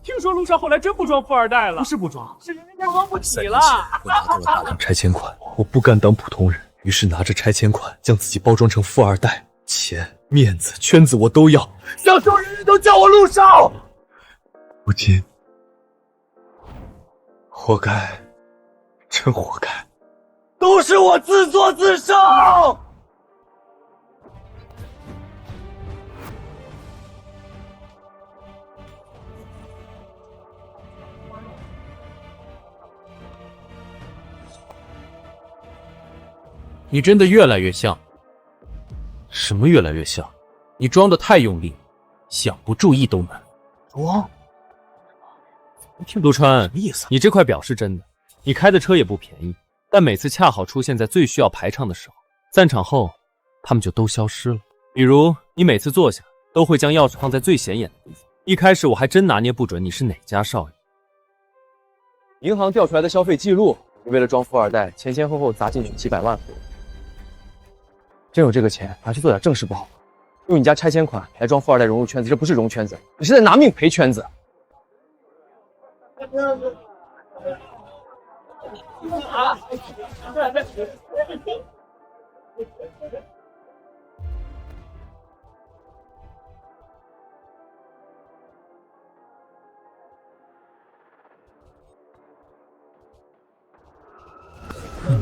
听说陆少后来真不装富二代了，不是不装，是人家装不起了。我拿到了大量拆迁款，我不甘当普通人，于是拿着拆迁款将自己包装成富二代，钱、面子、圈子我都要，想说人人都叫我陆少。如今，活该，真活该，都是我自作自受。你真的越来越像。什么越来越像？你装的太用力，想不注意都难。装？陆川，什么意思？你这块表是真的，你开的车也不便宜，但每次恰好出现在最需要排场的时候，散场后他们就都消失了。比如你每次坐下都会将钥匙放在最显眼的地方，一开始我还真拿捏不准你是哪家少爷。银行调出来的消费记录，你为了装富二代，前前后后砸进去几百万。真有这个钱，拿去做点正事不好吗？用你家拆迁款来装富二代融入圈子，这不是融圈子，你是在拿命赔圈子。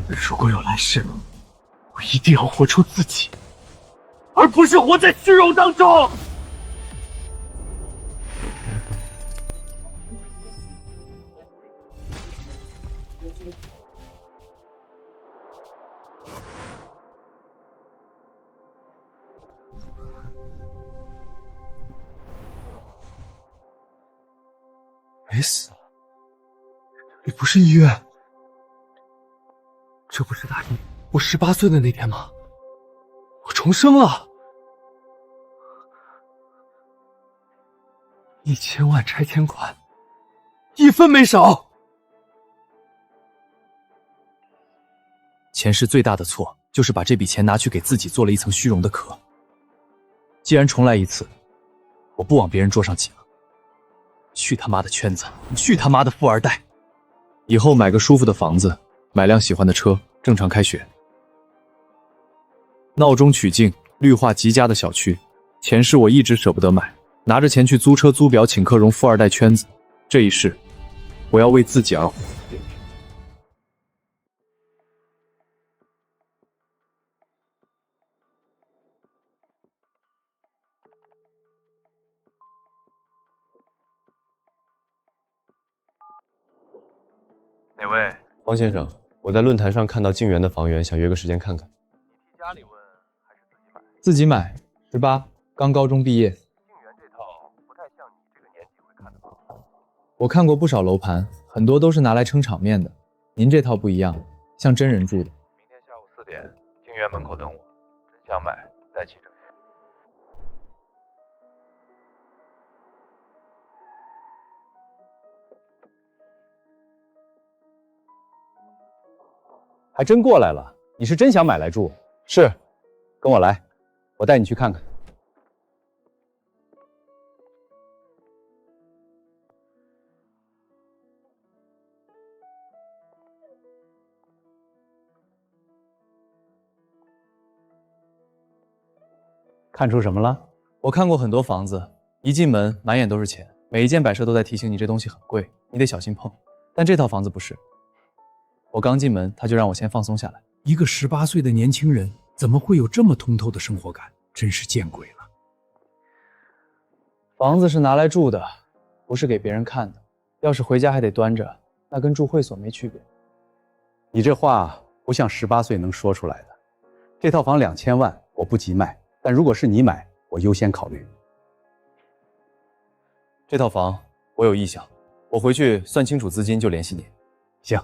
如果有来世，我一定要活出自己，而不是活在虚荣当中。没死，这里不是医院，这不是大一我18岁的那天吗？我重生了，1000万拆迁款，一分没少。前世最大的错就是把这笔钱拿去给自己做了一层虚荣的壳。既然重来一次，我不往别人桌上挤了。去他妈的圈子，去他妈的富二代！以后买个舒服的房子，买辆喜欢的车，正常开学。闹中取静，绿化极佳的小区，前世我一直舍不得买，拿着钱去租车租表，请客融富二代圈子。这一世，我要为自己而活。哪位？方先生，我在论坛上看到静园的房源，想约个时间看看。你替家里问还是自己买？自己买，18，刚高中毕业。静园这套不太像你这个年纪会看的房。我看过不少楼盘，很多都是拿来撑场面的。您这套不一样，像真人住的。明天下午4点，静园门口等我。真想买，带齐整。还真过来了，你是真想买来住？是，跟我来，我带你去看看。看出什么了？我看过很多房子，一进门满眼都是钱，每一件摆设都在提醒你这东西很贵，你得小心碰。但这套房子不是。我刚进门，他就让我先放松下来。一个18岁的年轻人，怎么会有这么通透的生活感？真是见鬼了！房子是拿来住的，不是给别人看的。要是回家还得端着，那跟住会所没区别。你这话不像18岁能说出来的。这套房2000万，我不急卖，但如果是你买，我优先考虑。这套房我有意向，我回去算清楚资金就联系你。行。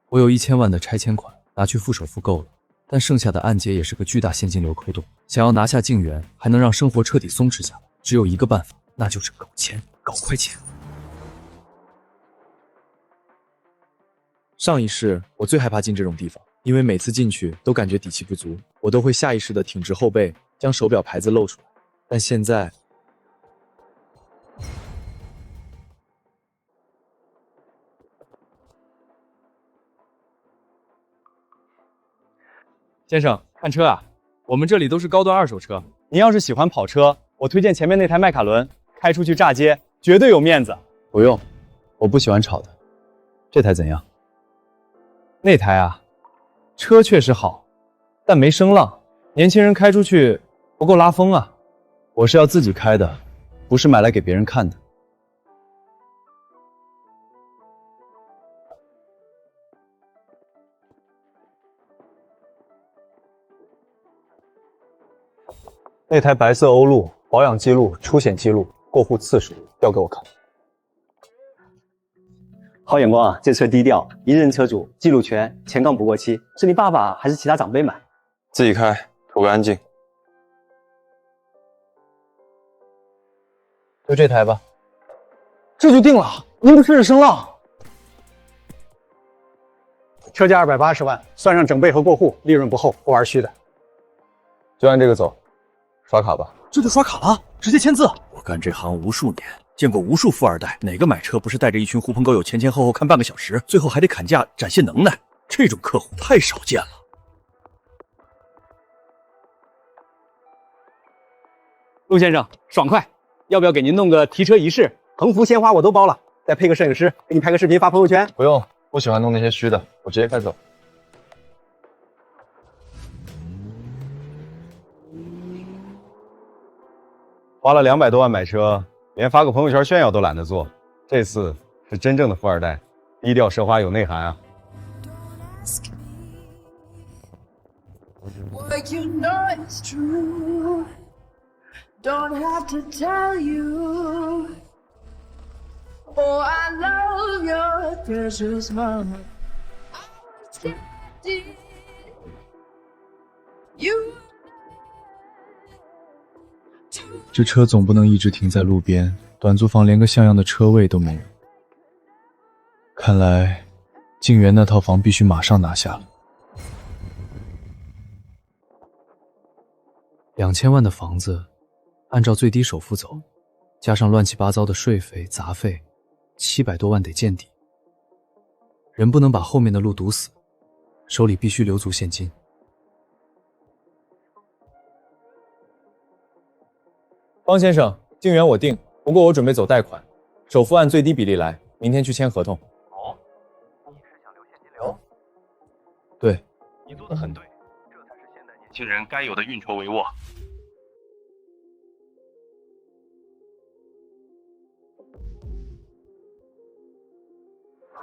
我有1000万的拆迁款，拿去付首付够了，但剩下的按揭也是个巨大现金流亏洞。想要拿下静园，还能让生活彻底松弛下来，只有一个办法，那就是搞钱，搞快钱。上一世我最害怕进这种地方，因为每次进去都感觉底气不足，我都会下意识地挺直后背，将手表牌子露出来。但现在，先生，看车啊，我们这里都是高端二手车。您要是喜欢跑车，我推荐前面那台迈凯伦，开出去炸街绝对有面子。不用，我不喜欢炒的。这台怎样？那台啊，车确实好，但没声浪，年轻人开出去不够拉风啊。我是要自己开的，不是买来给别人看的。那台白色欧陆，保养记录、出险记录、过户次数调给我看。好眼光啊！这车低调，一任车主，记录全，前杠不过期。是你爸爸还是其他长辈买？自己开，图个安静。就这台吧。这就定了，您不试试声浪？车价280万，算上整备和过户，利润不厚，不玩虚的。就按这个走，刷卡吧。这就刷卡了，直接签字。我干这行无数年，见过无数富二代，哪个买车不是带着一群狐朋狗友前后后看半个小时，最后还得砍价展现能耐？这种客户太少见了。陆先生，爽快！要不要给您弄个提车仪式？横幅、鲜花我都包了，再配个摄影师，给你拍个视频发朋友圈。不用，不喜欢弄那些虚的，我直接开走。花了200多万买车，连发个朋友圈炫耀都懒得做。这次是真正的富二代，低调奢华有内涵啊。Don't have to tell you. Oh, I love your precious mama. I was tempted. You. 这车总不能一直停在路边，短租房连个像样的车位都没有。看来，静园那套房必须马上拿下了。2000万的房子。按照最低首付走，加上乱七八糟的税费、杂费，700多万得见底。人不能把后面的路堵死，手里必须留足现金。方先生，静园我定，不过我准备走贷款，首付按最低比例来，明天去签合同。哦，你是想留现金流？对，你做得很对，这才是现代年轻人该有的运筹帷幄。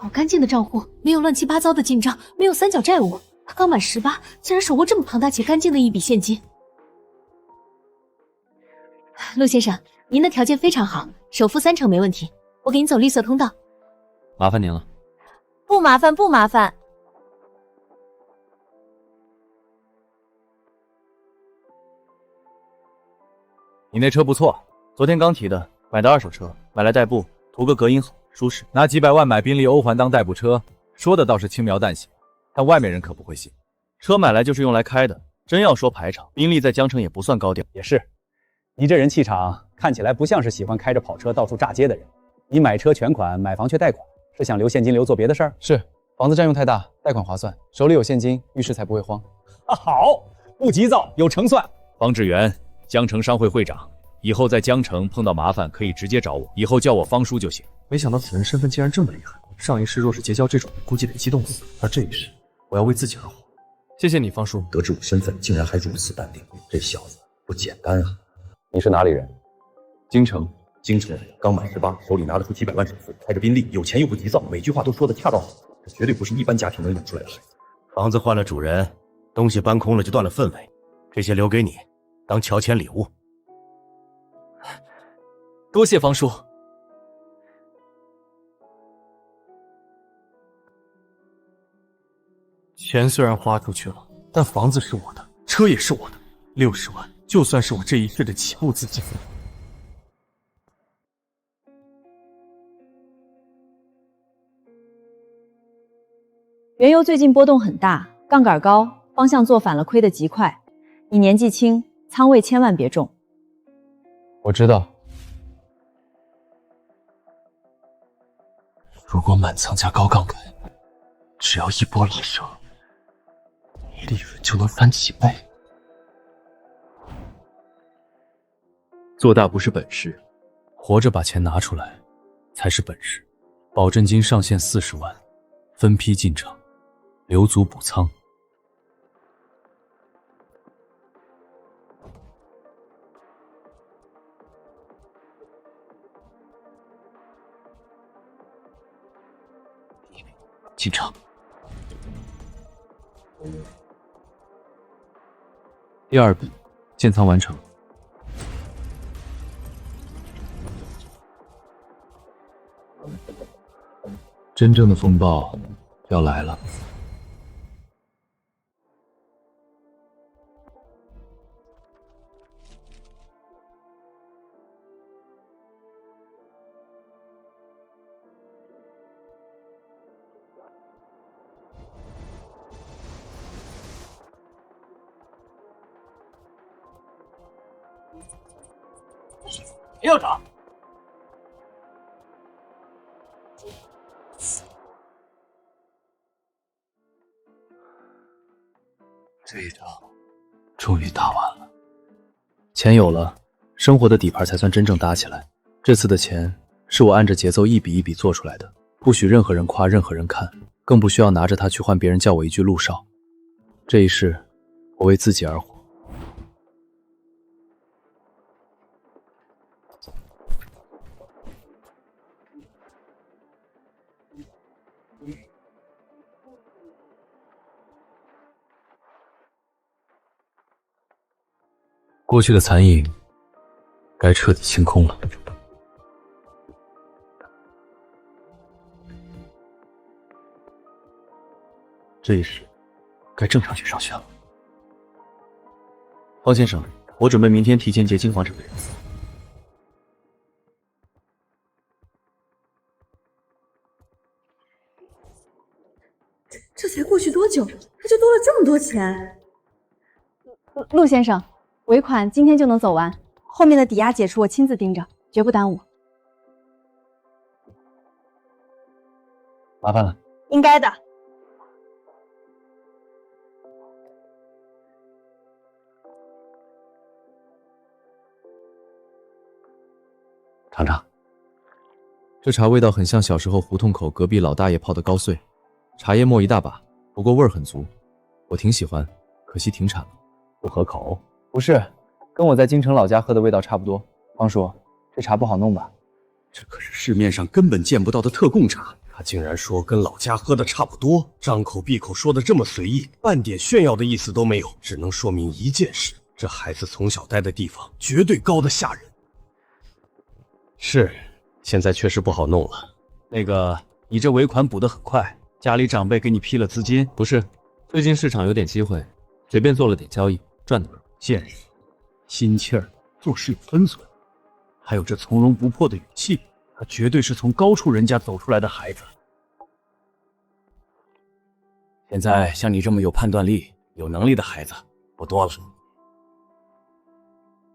好干净的账户，没有乱七八糟的进账，没有三角债务。他刚满18，竟然手握这么庞大且干净的一笔现金。陆先生，您的条件非常好，首付30%没问题，我给您走绿色通道。麻烦您了。不麻烦，不麻烦。你那车不错，昨天刚提的，买的二手车，买来代步，图个隔音好。舒适，拿几百万买宾利欧环当代步车，说的倒是轻描淡写，但外面人可不会信。车买来就是用来开的，真要说排场，宾利在江城也不算高调。也是，你这人气场看起来不像是喜欢开着跑车到处炸街的人。你买车全款，买房却贷款，是想留现金流做别的事儿？是，房子占用太大，贷款划算，手里有现金，遇事才不会慌。好，不急躁，有成算。方志源，江城商会会长，以后在江城碰到麻烦可以直接找我，以后叫我方叔就行。没想到此人身份竟然这么厉害，上一世若是结交这种人，估计得激动死。而这一世，我要为自己而活。谢谢你，方叔。得知我身份，竟然还如此淡定，这小子不简单啊！你是哪里人？京城。京城刚满18，手里拿得出几百万首付，开着宾利，有钱又不急躁，每句话都说得恰到好处，这绝对不是一般家庭能养出来的孩子。房子换了主人，东西搬空了就断了氛围，这些留给你，当乔迁礼物。多谢方叔。钱虽然花出去了，但房子是我的，车也是我的，60万就算是我这一世的起步资金。原油最近波动很大，杠杆高，方向做反了，亏得极快。你年纪轻，仓位千万别重。我知道。如果满仓加高杠杆，只要一波拉升，利润就能翻几倍。做大不是本事，活着把钱拿出来才是本事。保证金上限40万，分批进场，留足补仓。进场。第2笔建仓完成。真正的风暴要来了。要涨。这一仗终于打完了，钱有了，生活的底盘才算真正搭起来。这次的钱是我按着节奏一笔一笔做出来的，不许任何人夸，任何人看，更不需要拿着它去换别人叫我一句陆少。这一世，我为自己而活。过去的残影该彻底清空了。这一世该正常去上学了。方先生，我准备明天提前结金皇这个人。这才过去多久，他就多了这么多钱？陆先生，尾款今天就能走完，后面的抵押解除我亲自盯着，绝不耽误。麻烦了。应该的。尝尝，这茶味道很像小时候胡同口隔壁老大爷泡的高碎，茶叶末一大把，不过味儿很足，我挺喜欢，可惜停产了。不合口？不是，跟我在京城老家喝的味道差不多。方叔，这茶不好弄吧？这可是市面上根本见不到的特供茶，他竟然说跟老家喝的差不多，张口闭口说的这么随意，半点炫耀的意思都没有，只能说明一件事：这孩子从小待的地方绝对高的吓人。是，现在确实不好弄了。那个，你这尾款补得很快，家里长辈给你批了资金？不是，最近市场有点机会，随便做了点交易，赚的。见识，心气儿，做事有分寸，还有这从容不迫的语气，他绝对是从高处人家走出来的孩子。现在像你这么有判断力、有能力的孩子不多了。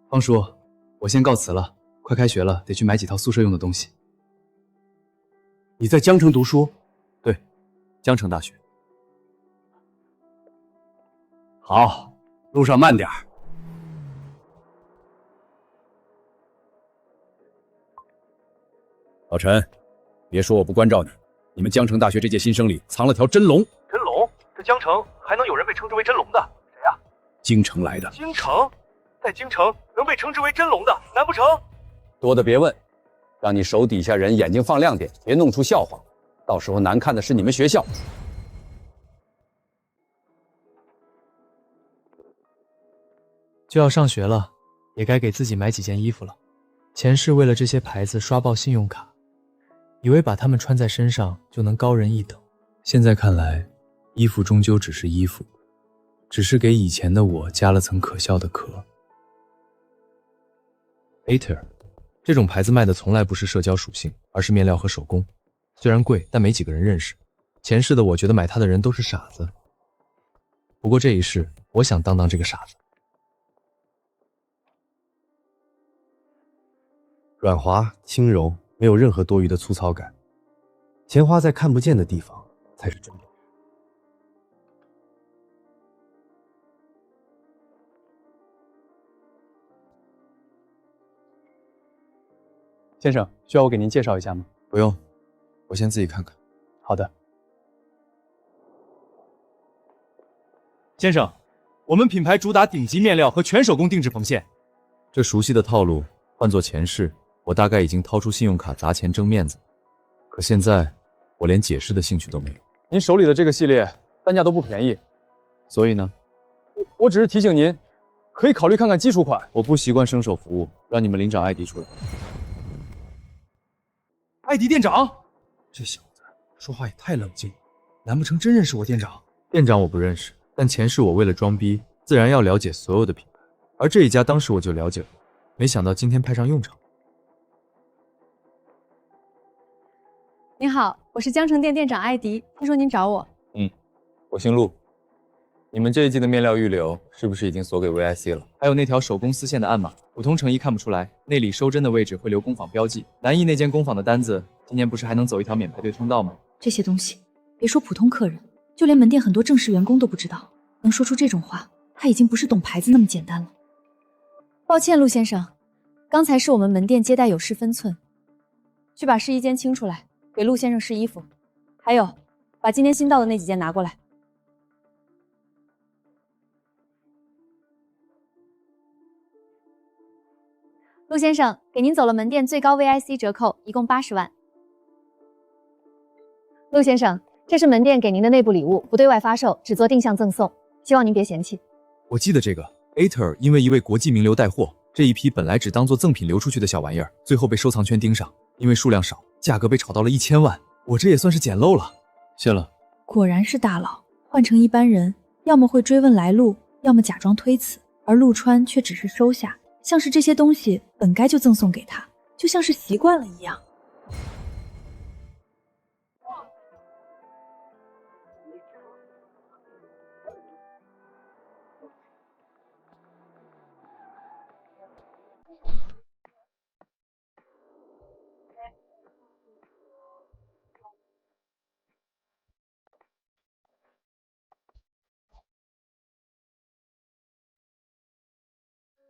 方叔，我先告辞了，快开学了，得去买几套宿舍用的东西。你在江城读书？对，江城大学。好，路上慢点儿。老陈，别说我不关照你，你们江城大学这届新生里藏了条真龙。真龙？这江城还能有人被称之为真龙的？谁呀？京城来的。京城？在京城能被称之为真龙的，难不成？多的别问，让你手底下人眼睛放亮点，别弄出笑话，到时候难看的是你们学校。就要上学了，也该给自己买几件衣服了。前世为了这些牌子刷爆信用卡，以为把它们穿在身上就能高人一等。现在看来，衣服终究只是衣服，只是给以前的我加了层可笑的壳。Ater 这种牌子卖的从来不是社交属性，而是面料和手工。虽然贵，但没几个人认识。前世的我觉得买它的人都是傻子。不过这一世，我想当这个傻子。软滑轻柔，没有任何多余的粗糙感。钱花在看不见的地方，才是真本事。先生，需要我给您介绍一下吗？不用，我先自己看看。好的。先生，我们品牌主打顶级面料和全手工定制缝线。这熟悉的套路，换做前世，我大概已经掏出信用卡砸钱争面子。可现在，我连解释的兴趣都没有。您手里的这个系列单价都不便宜，所以呢，我只是提醒您，可以考虑看看基础款。我不习惯伸手服务，让你们领长艾迪出来。艾迪店长，这小子说话也太冷静了，难不成真认识我店长？店长我不认识，但前世我为了装逼，自然要了解所有的品牌，而这一家当时我就了解了，没想到今天派上用场。您好，我是江城店店长艾迪，听说您找我。我姓陆。你们这一季的面料预留是不是已经锁给 VIC 了？还有那条手工丝线的暗码，普通成衣看不出来，内里收针的位置会留工坊标记。南艺那间工坊的单子，今年不是还能走一条免排队通道吗？这些东西，别说普通客人，就连门店很多正式员工都不知道。能说出这种话，他已经不是懂牌子那么简单了。抱歉，陆先生，刚才是我们门店接待有失分寸，去把试衣间清出来，给陆先生试衣服。还有，把今天新到的那几件拿过来。陆先生，给您走了门店最高 VIC 折扣，一共80万。陆先生，这是门店给您的内部礼物，不对外发售，只做定向赠送，希望您别嫌弃。我记得这个 Ater 因为一位国际名流带货，这一批本来只当做赠品流出去的小玩意儿，最后被收藏圈盯上，因为数量少，价格被炒到了1000万，我这也算是捡漏了。谢了。果然是大佬，换成一般人，要么会追问来路，要么假装推辞，而陆川却只是收下，像是这些东西本该就赠送给他，就像是习惯了一样。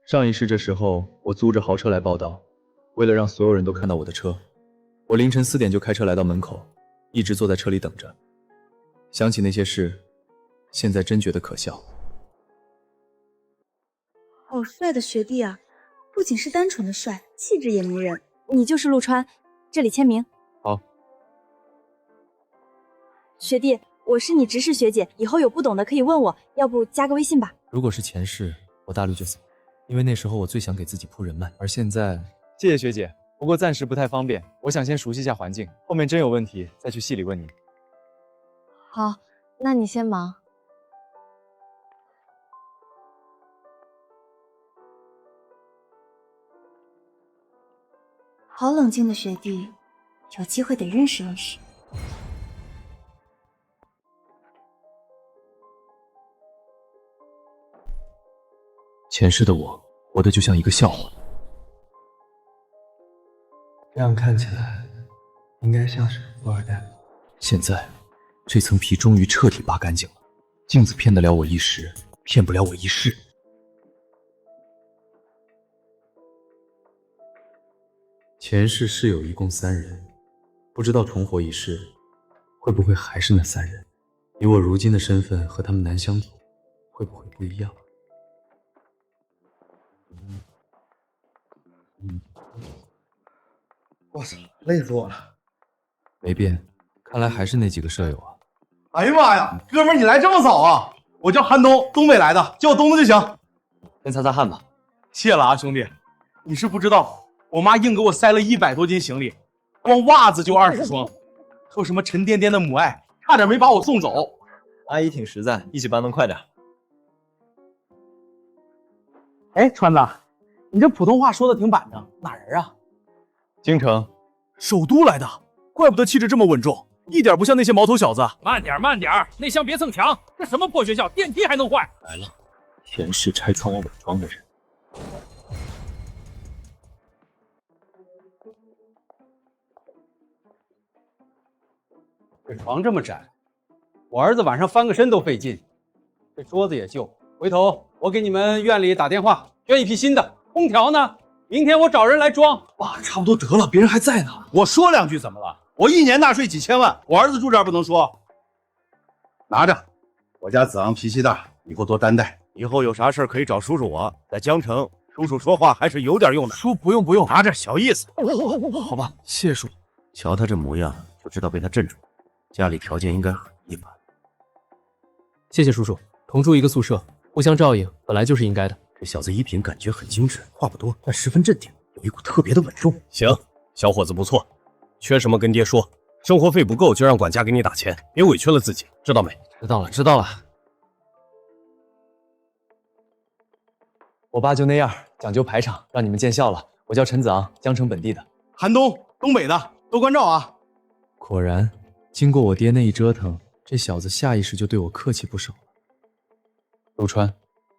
上一世这时候，我租着豪车来报道，为了让所有人都看到我的车，我凌晨4点就开车来到门口，一直坐在车里等着。想起那些事，现在真觉得可笑。好帅的学弟啊！不仅是单纯的帅，气质也迷人。你就是陆川，这里签名。好。学弟，我是你直视学姐，以后有不懂的可以问我，要不加个微信吧。如果是前世，我大绿就走，因为那时候我最想给自己铺人脉，而现在……谢谢学姐，不过暂时不太方便，我想先熟悉一下环境，后面真有问题再去系里问你。好，那你先忙。好冷静的学弟，有机会得认识认识。前世的我，活得就像一个笑话。这样看起来，应该像是富二代。现在，这层皮终于彻底扒干净了。镜子骗得了我一时，骗不了我一世。前世室友一共3人，不知道重活一世，会不会还是那3人？以我如今的身份和他们难相处，会不会不一样？我操，累死我了！没变，看来还是那几个舍友啊。哎呀妈呀，哥们儿你来这么早啊！我叫韩东，东北来的，叫我东东就行。先擦擦汗吧。谢了啊，兄弟。你是不知道，我妈硬给我塞了100多斤行李，光袜子就20双，还有什么沉甸甸的母爱，差点没把我送走。阿姨挺实在，一起搬能快点。哎，川子，你这普通话说的挺板正，哪人啊？京城，首都来的，怪不得气质这么稳重，一点不像那些毛头小子。慢点，慢点，那箱别蹭墙，这什么破学校，电梯还能坏？来了，前世拆仓我伪装的人。这床这么窄，我儿子晚上翻个身都费劲。这桌子也旧，回头我给你们院里打电话捐一批新的。空调呢？明天我找人来装。爸，差不多得了，别人还在呢。我说两句怎么了？我一年纳税几千万，我儿子住这儿不能说。拿着，我家子昂脾气大，以后多担待。以后有啥事可以找叔叔我，在江城，叔叔说话还是有点用的。叔，不用，拿着，小意思。好吧，谢谢叔。瞧他这模样，就知道被他镇住了。家里条件应该很一般。谢谢叔叔，同住一个宿舍，互相照应，本来就是应该的。这小子衣品感觉很精致，话不多，但十分镇定，有一股特别的稳重。行，小伙子不错，缺什么跟爹说，生活费不够就让管家给你打钱，别委屈了自己，知道没？知道了。我爸就那样，讲究排场，让你们见笑了。我叫陈子昂，江城本地的。寒冬，东北的，多关照啊。果然，经过我爹那一折腾，这小子下意识就对我客气不少了。陆川，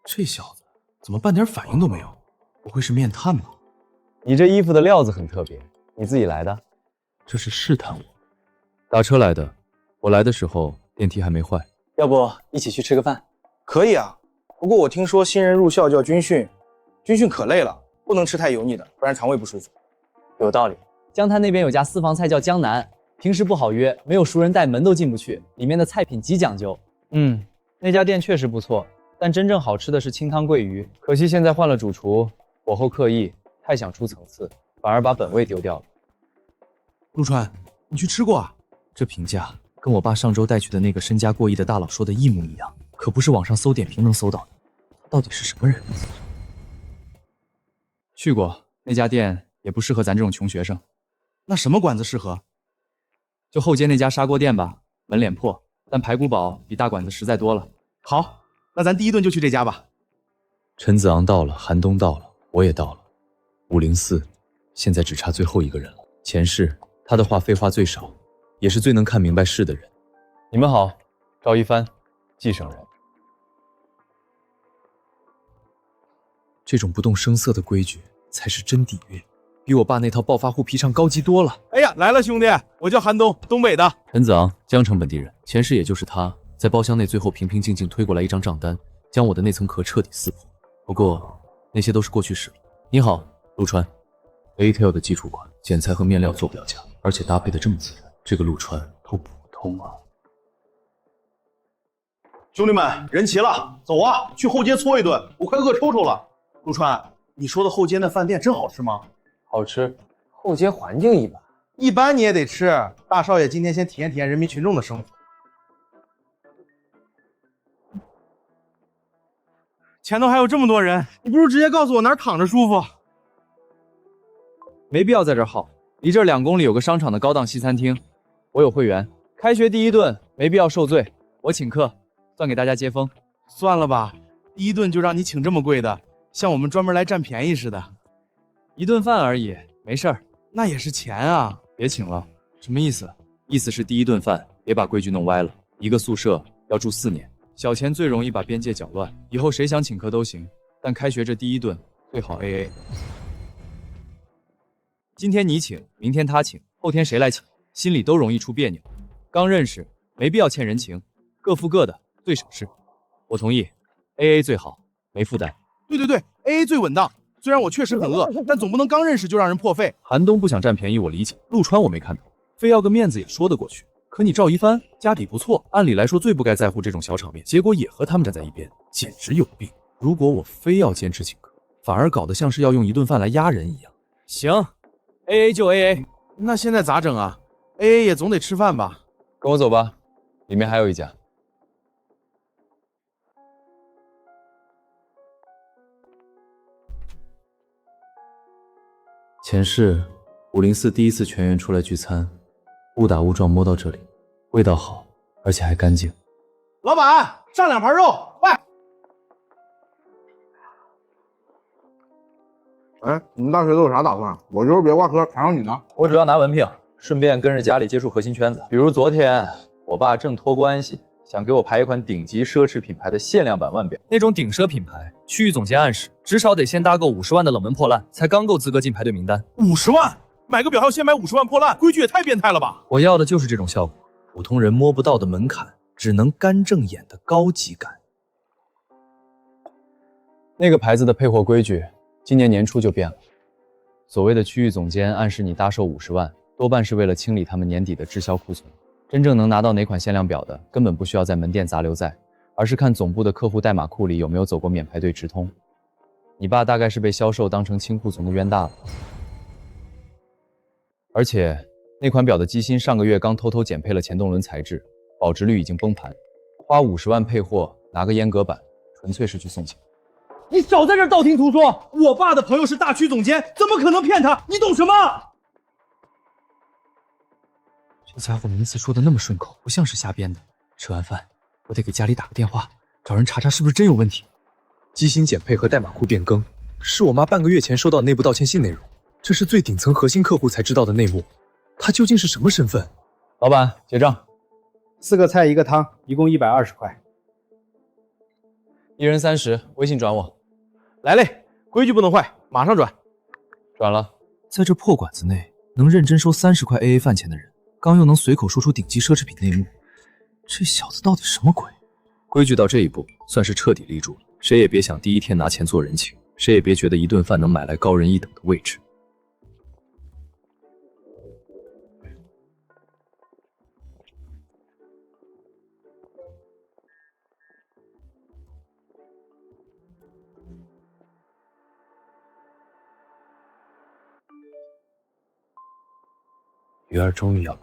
这小子怎么半点反应都没有？不会是面瘫吧？你这衣服的料子很特别，你自己来的？这是试探我。打车来的，我来的时候电梯还没坏。要不一起去吃个饭？可以啊，不过我听说新人入校就要军训，军训可累了，不能吃太油腻的，不然肠胃不舒服。有道理。江滩那边有家私房菜叫江南，平时不好约，没有熟人带门都进不去，里面的菜品极讲究。那家店确实不错，但真正好吃的是清汤桂鱼，可惜现在换了主厨，火候刻意，太想出层次，反而把本味丢掉了。陆川，你去吃过啊？这评价跟我爸上周带去的那个身家过亿的大佬说的一模一样，可不是网上搜点评能搜到的。他到底是什么人？去过，那家店也不适合咱这种穷学生。那什么馆子适合？就后街那家砂锅店吧，门脸破，但排骨煲比大馆子实在多了。好，那咱第一顿就去这家吧。陈子昂到了，寒冬到了，我也到了。504，现在只差最后一个人了。前世他的话废话最少，也是最能看明白事的人。你们好，赵一帆，继承人。这种不动声色的规矩才是真底蕴，比我爸那套暴发户皮唱高级多了。哎呀，来了兄弟，我叫寒冬，东北的。陈子昂，江城本地人。前世也就是他在包厢内最后平平静静推过来一张账单，将我的那层壳彻底撕破。不过那些都是过去式了。你好，陆川。A-tail 的基础款，剪裁和面料做不了假，而且搭配的这么自然，这个陆川都普通啊。兄弟们，人齐了，走啊，去后街搓一顿，我快饿抽抽了。陆川，你说的后街那饭店真好吃吗？好吃，后街环境一般，一般你也得吃。大少爷今天先体验体验人民群众的生活。前头还有这么多人，你不如直接告诉我哪儿躺着舒服。没必要在这儿耗，离这儿2公里有个商场的高档西餐厅，我有会员。开学第一顿没必要受罪，我请客，算给大家接风。算了吧，第一顿就让你请这么贵的，像我们专门来占便宜似的。一顿饭而已，没事儿。那也是钱啊，别请了。什么意思？意思是第一顿饭别把规矩弄歪了。一个宿舍要住4年，小钱最容易把边界搅乱，以后谁想请客都行，但开学这第一顿最好 AA。今天你请，明天他请，后天谁来请，心里都容易出别扭。刚认识，没必要欠人情，各付各的，最省事。我同意 ，AA 最好，没负担。对 ，AA 最稳当。虽然我确实很饿，但总不能刚认识就让人破费。寒冬不想占便宜，我理解。陆川我没看懂，非要个面子也说得过去。可你赵一帆家底不错，按理来说最不该在乎这种小场面，结果也和他们站在一边，简直有病。如果我非要坚持请客，反而搞得像是要用一顿饭来压人一样。行。AA 就 AA， 那现在咋整啊 ？AA 也总得吃饭吧？跟我走吧，里面还有一家。前世504第一次全员出来聚餐，误打误撞摸到这里，味道好，而且还干净。老板，上2盘肉，快！哎，你们大学都有啥打算？我就是别挂科，缠上你呢。我主要拿文凭，顺便跟着家里接触核心圈子。比如昨天，我爸正托关系，想给我排一款顶级奢侈品牌的限量版腕表。那种顶奢品牌，区域总监暗示，至少得先搭够50万的冷门破烂，才刚够资格进排队名单。50万？买个表还要先买50万破烂，规矩也太变态了吧！我要的就是这种效果，普通人摸不到的门槛，只能干正眼的高级感。那个牌子的配货规矩，今年年初就变了。所谓的区域总监暗示你搭售50万，多半是为了清理他们年底的滞销库存。真正能拿到哪款限量表的，根本不需要在门店杂流在，而是看总部的客户代码库里有没有走过免排队直通。你爸大概是被销售当成清库存的冤大了。而且那款表的机芯上个月刚偷偷减配了前动轮材质，保值率已经崩盘，花50万配货拿个阉割版，纯粹是去送钱。你少在这道听途说！我爸的朋友是大区总监，怎么可能骗他？你懂什么？这家伙名字说的那么顺口，不像是瞎编的。吃完饭，我得给家里打个电话，找人查查是不是真有问题。机芯减配和代码库变更，是我妈半个月前收到的内部道歉信内容，这是最顶层核心客户才知道的内幕。他究竟是什么身份？老板，结账。4个菜1个汤，一共120块。一人30，微信转我。来嘞，规矩不能坏，马上转。转了。在这破馆子内，能认真收30块 AA 饭钱的人，刚又能随口说出顶级奢侈品内幕，这小子到底什么鬼？规矩到这一步，算是彻底立住了。谁也别想第一天拿钱做人情，谁也别觉得一顿饭能买来高人一等的位置。鱼儿终于要。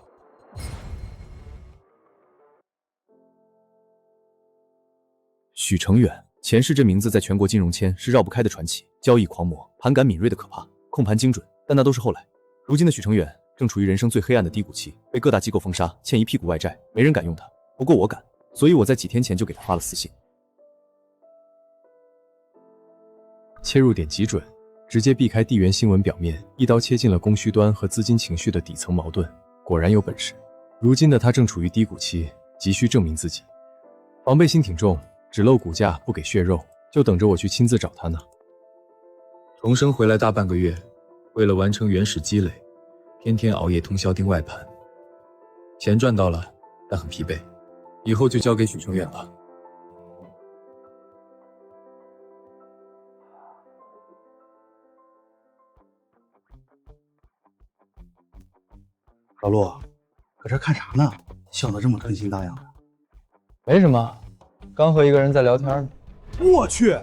许成远，前世这名字在全国金融圈是绕不开的传奇，交易狂魔，盘感敏锐的可怕，控盘精准，但那都是后来。如今的许成远正处于人生最黑暗的低谷期，被各大机构封杀，欠一屁股外债，没人敢用他。不过我敢，所以我在几天前就给他发了私信。切入点极准，直接避开地缘新闻表面，一刀切进了供需端和资金情绪的底层矛盾。果然有本事。如今的他正处于低谷期，急需证明自己，防备心挺重，只露骨架不给血肉，就等着我去亲自找他呢。重生回来大半个月，为了完成原始积累，天天熬夜通宵盯外盘，钱赚到了，但很疲惫，以后就交给许成远了。老陆，搁这看啥呢？笑得这么春心荡漾的。没什么，刚和一个人在聊天呢。我去，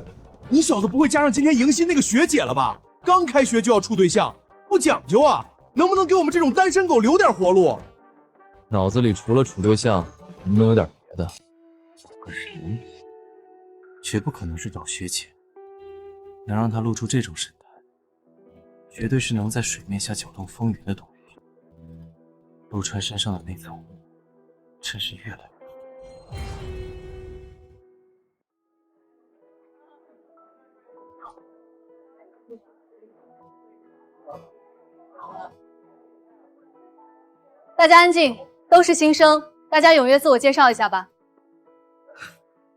你小子不会加上今天迎新那个学姐了吧？刚开学就要处对象，不讲究啊！能不能给我们这种单身狗留点活路？脑子里除了处对象，能不能有点别的？找个人，绝不可能是找学姐。能让她露出这种神态，绝对是能在水面下搅动风云的东西。陆川身上的那层雾，真是越来越浓。大家安静，都是新生，大家踊跃自我介绍一下吧。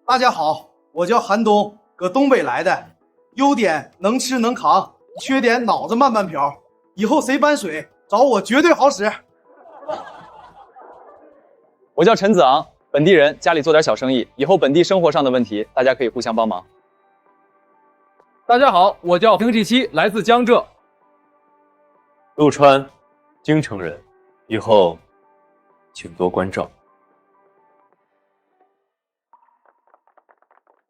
大家好，我叫韩东，搁东北来的，优点能吃能扛，缺点脑子慢慢瓢。以后谁搬水找我绝对好使。我叫陈子昂，本地人，家里做点小生意，以后本地生活上的问题，大家可以互相帮忙。大家好，我叫平纪期，来自江浙。陆川，京城人，以后请多关照。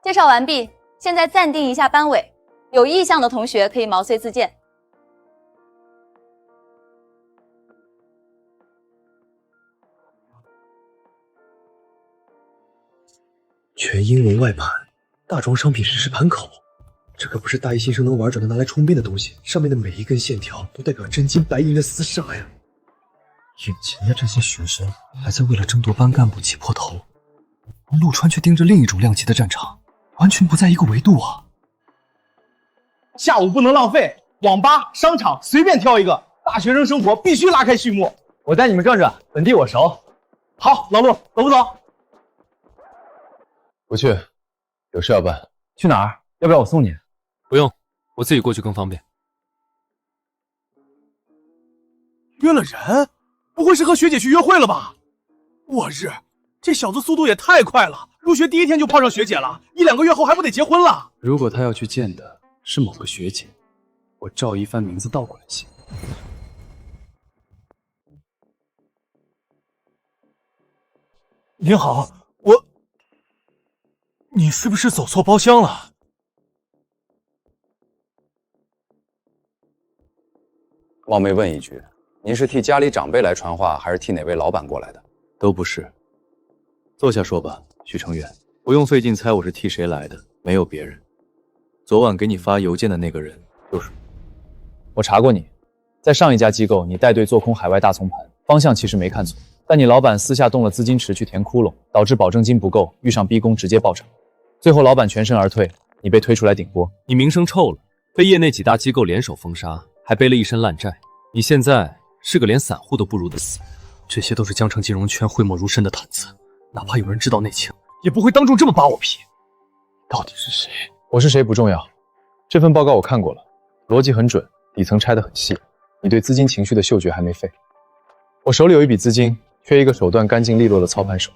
介绍完毕，现在暂定一下班委，有意向的同学可以毛遂自荐。全英文外盘，大宗商品实时盘口，这可不是大一新生能玩转的拿来充兵的东西，上面的每一根线条都代表真金白银的厮杀呀！眼前的这些学生还在为了争夺班干部挤破头，而陆川却盯着另一种量级的战场，完全不在一个维度啊！下午不能浪费，网吧、商场随便挑一个，大学生生活必须拉开序幕。我带你们转转，本地我熟。好，老陆，走不走？不去，有事要办。去哪儿？要不要我送你？不用，我自己过去更方便。约了人？不会是和学姐去约会了吧？我日，这小子速度也太快了！入学第一天就碰上学姐了，1、2个月后还不得结婚了？如果他要去见的是某个学姐，我赵一帆名字倒过来写。您好，你是不是走错包厢了？冒昧问一句，您是替家里长辈来传话，还是替哪位老板过来的？都不是。坐下说吧，许成远，不用费劲猜我是替谁来的，没有别人。昨晚给你发邮件的那个人就是我。查过你，在上一家机构，你带队做空海外大从盘，方向其实没看错，但你老板私下动了资金池去填窟窿，导致保证金不够，遇上逼宫直接爆场，最后老板全身而退，你被推出来顶锅，你名声臭了，被业内几大机构联手封杀，还背了一身烂债，你现在是个连散户都不如的死。这些都是江城金融圈讳莫如深的谈资，哪怕有人知道内情，也不会当众这么扒我皮。到底是谁？我是谁不重要，这份报告我看过了，逻辑很准，底层拆得很细，你对资金情绪的嗅觉还没废。我手里有一笔资金，缺一个手段干净利落的操盘手，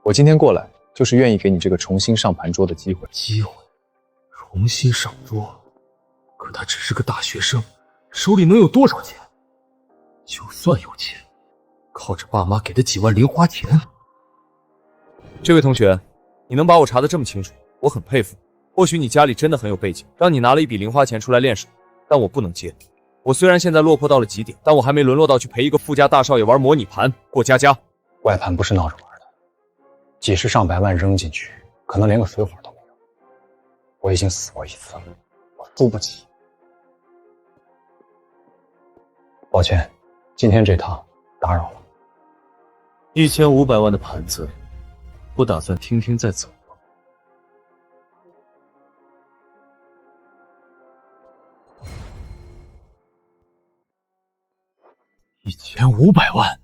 我今天过来就是愿意给你这个重新上盘桌的机会。重新上桌？可他只是个大学生，手里能有多少钱？就算有钱，靠着爸妈给的几万零花钱。这位同学，你能把我查得这么清楚，我很佩服。或许你家里真的很有背景，让你拿了一笔零花钱出来练手，但我不能接。我虽然现在落魄到了极点，但我还没沦落到去陪一个富家大少爷玩模拟盘过家家。外盘不是闹着玩的，几十上百万扔进去，可能连个水火都没有。我已经死过一次了，我输不起。抱歉，今天这趟打扰了。1500万的盘子，不打算听听再走吗？1500万？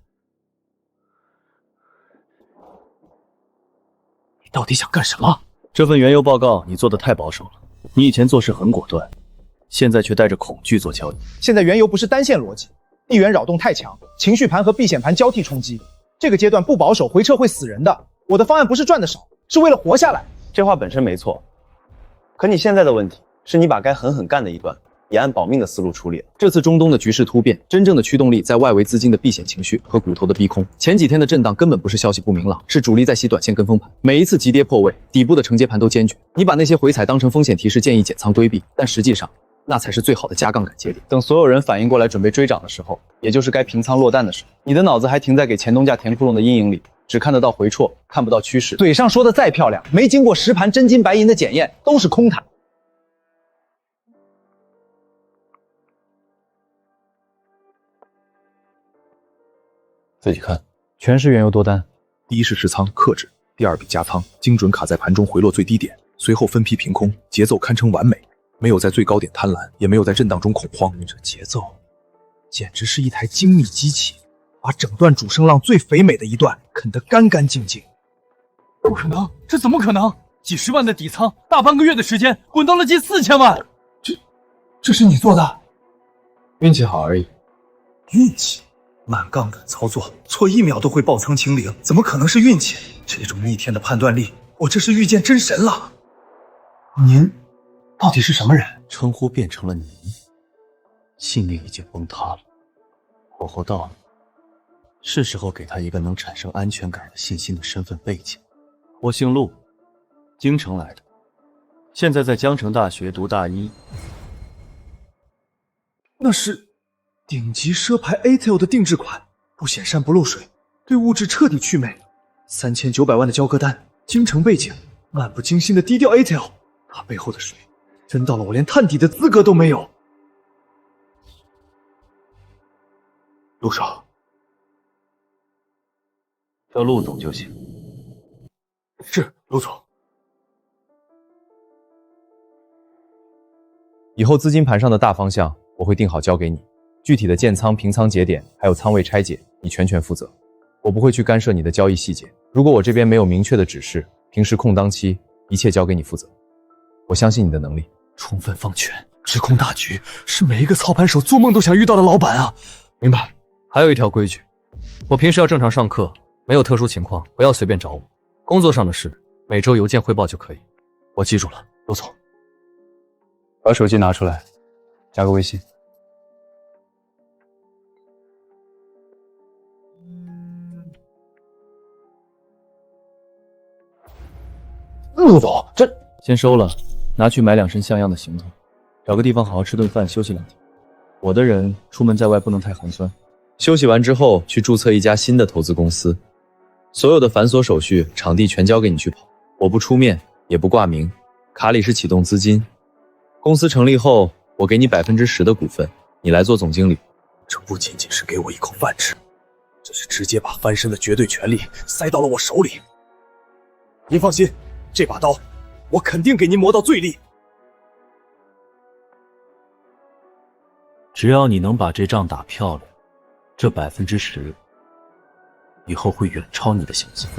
你到底想干什么？这份原油报告你做的太保守了，你以前做事很果断，现在却带着恐惧做交易。现在原油不是单线逻辑，地缘扰动太强，情绪盘和避险盘交替冲击，这个阶段不保守回撤会死人的。我的方案不是赚的少，是为了活下来。这话本身没错，可你现在的问题是你把该狠狠干的一段也按保命的思路处理了。这次中东的局势突变，真正的驱动力在外围资金的避险情绪和股头的逼空。前几天的震荡根本不是消息不明朗，是主力在洗短线跟风盘。每一次急跌破位，底部的承接盘都坚决。你把那些回踩当成风险提示，建议减仓规避，但实际上那才是最好的加杠杆节点。等所有人反应过来准备追涨的时候，也就是该平仓落单的时候，你的脑子还停在给前东家填窟窿的阴影里，只看得到回挫，看不到趋势。嘴上说的再漂亮，没经过实盘真金白银的检验，都是空谈。自己看，全是原油多单。第一是持仓克制，第二笔加仓，精准卡在盘中回落最低点，随后分批平空，节奏堪称完美，没有在最高点贪婪，也没有在震荡中恐慌。这节奏简直是一台精密机器，把整段主升浪最肥美的一段啃得干干净净。不可能，这怎么可能？几十万的底仓，大半个月的时间滚到了近4000万，这是你做的？运气好而已。运气？慢杠杆操作，错1秒都会爆仓清零，怎么可能是运气？这种逆天的判断力，我这是遇见真神了。您到底是什么人？称呼变成了您，信念已经崩塌了，火候到了，是时候给他一个能产生安全感和信心的身份背景。我姓陆，京城来的，现在在江城大学读大一。那是顶级奢牌 ATEL 的定制款，不显山不漏水，对物质彻底祛魅。3900万的交割单，京城背景，漫不经心的低调 ATEL， 它背后的水真到了我连探底的资格都没有。陆少，叫陆总就行。是，陆总。以后资金盘上的大方向我会定好交给你，具体的建仓、平仓节点还有仓位拆解，你全权负责。我不会去干涉你的交易细节。如果我这边没有明确的指示，平时空档期一切交给你负责。我相信你的能力。充分放权，指控大局，是每一个操盘手做梦都想遇到的老板啊！明白。还有一条规矩，我平时要正常上课，没有特殊情况不要随便找我。工作上的事，每周邮件汇报就可以。我记住了，陆总。把手机拿出来。加个微信。陆总，这先收了，拿去买2身像样的行头，找个地方好好吃顿饭，休息2天。我的人出门在外不能太寒酸，休息完之后去注册一家新的投资公司，所有的繁琐手续、场地全交给你去跑，我不出面，也不挂名，卡里是启动资金。公司成立后，我给你10%的股份，你来做总经理。这不仅仅是给我一口饭吃，这是直接把翻身的绝对权力塞到了我手里。您放心，这把刀我肯定给您磨到最利。只要你能把这仗打漂亮，这10%以后会远超你的想象。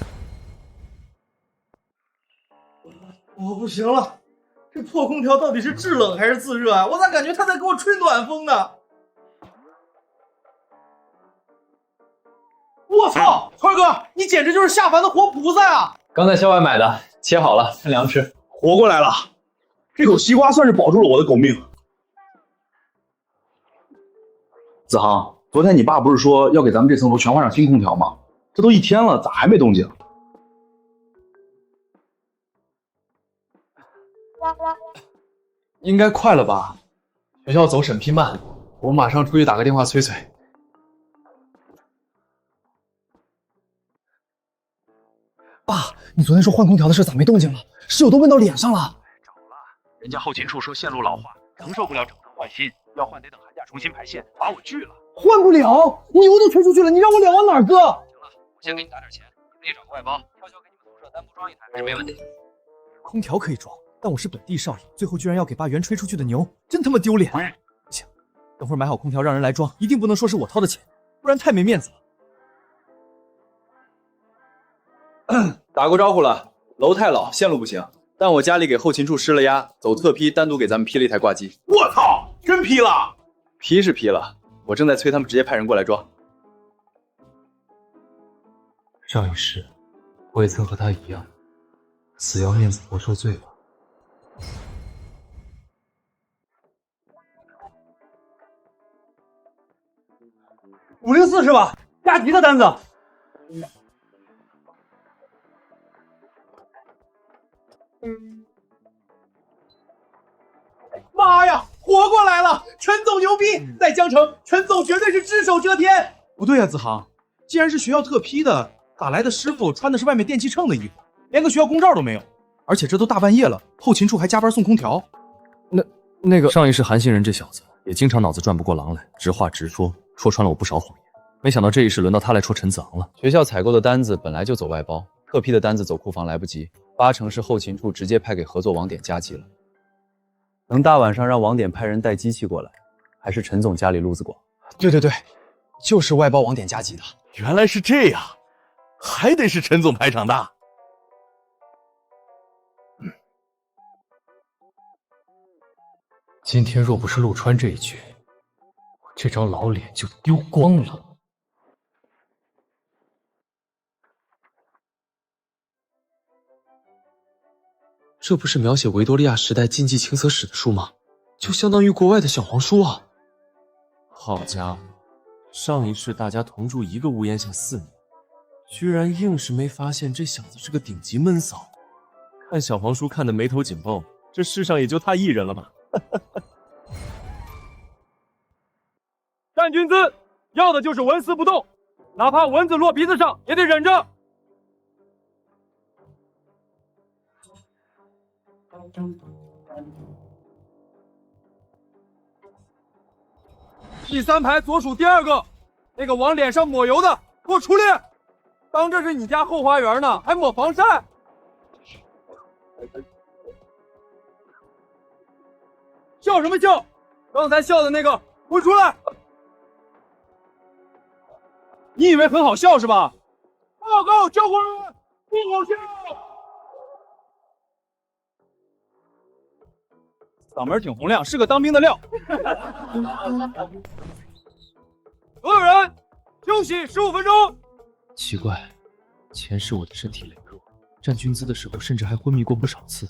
我不行了，这破空调到底是制冷还是自热啊？我咋感觉它在给我吹暖风呢？我操，川哥，你简直就是下凡的活菩萨啊！刚在校外买的，切好了，趁凉吃。活过来了，这口西瓜算是保住了我的狗命。子航，昨天你爸不是说要给咱们这层楼全换上新空调吗？这都1天了，咋还没动静？应该快了吧？学校走审批慢，我马上出去打个电话催催。爸，你昨天说换空调的事咋没动静了？室友都问到脸上了。人家后勤处说线路老化，承受不了整更换新，要换得等寒假重新排线，把我拒了。换不了，牛都吹出去了，你让我脸往哪儿搁？行了，我先给你打点钱，你自己找个外包，悄悄给你们宿舍单独装一台还是没问题。空调可以装，但我是本地少爷，最后居然要给爸原吹出去的牛，真他妈丢脸！不行，等会儿买好空调让人来装，一定不能说是我掏的钱，不然太没面子了。打过招呼了，楼太老，线路不行，但我家里给后勤处施了压，走特批，单独给咱们批了一台挂机。我操，真批了？批是批了，我正在催他们直接派人过来装。上一世，我也曾和他一样，死要面子活受罪吧。504是吧？加急的单子。妈呀，活过来了！陈总牛逼，在江城，陈总绝对是只手遮天。不对啊，子航，既然是学校特批的，打来的师傅穿的是外面电器秤的衣服，连个学校公照都没有。而且这都大半夜了，后勤处还加班送空调。那个上一世韩信人这小子也经常脑子转不过狼来，直话直说，戳穿了我不少谎言。没想到这一世轮到他来戳陈子昂了。学校采购的单子本来就走外包，特批的单子走库房来不及，80%是后勤处直接派给合作网点加急了。能大晚上让网点派人带机器过来，还是陈总家里路子广。对，就是外包网点加急的。原来是这样，还得是陈总排场大。今天若不是陆川这一局，我这张老脸就丢光了。这不是描写维多利亚时代禁忌情色史的书吗？就相当于国外的小黄书啊！好家伙，上一世大家同住一个屋檐下4年，居然硬是没发现这小子是个顶级闷骚。看小黄书看得眉头紧绷，这世上也就他一人了吧？站军姿，要的就是纹丝不动，哪怕蚊子落鼻子上也得忍着。第3排左数第2个，那个往脸上抹油的，给我出列！当这是你家后花园呢，还抹防晒？笑什么笑？刚才笑的那个，滚出来！你以为很好笑是吧？报告教官，不好笑！嗓门挺洪亮，是个当兵的料。所有人休息15分钟。奇怪，前世我的身体羸弱，站军姿的时候甚至还昏迷过不少次，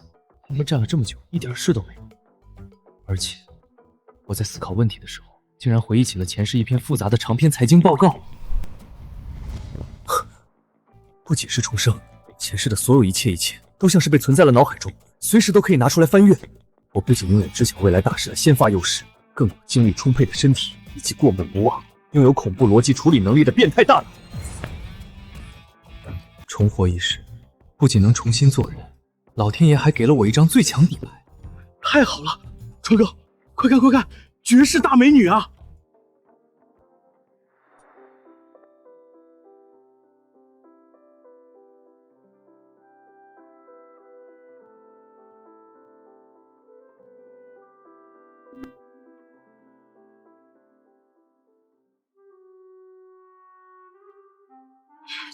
他们站了这么久，一点事都没有。而且我在思考问题的时候，竟然回忆起了前世一篇复杂的长篇财经报告。不仅是重生，前世的所有一切都像是被存在了脑海中，随时都可以拿出来翻阅。我不仅拥有知晓未来大事的先发优势，更有精力充沛的身体，以及过目不忘、拥有恐怖逻辑处理能力的变态大脑。重活一世，不仅能重新做人，老天爷还给了我一张最强底牌。太好了，川哥，快看快看，绝世大美女啊！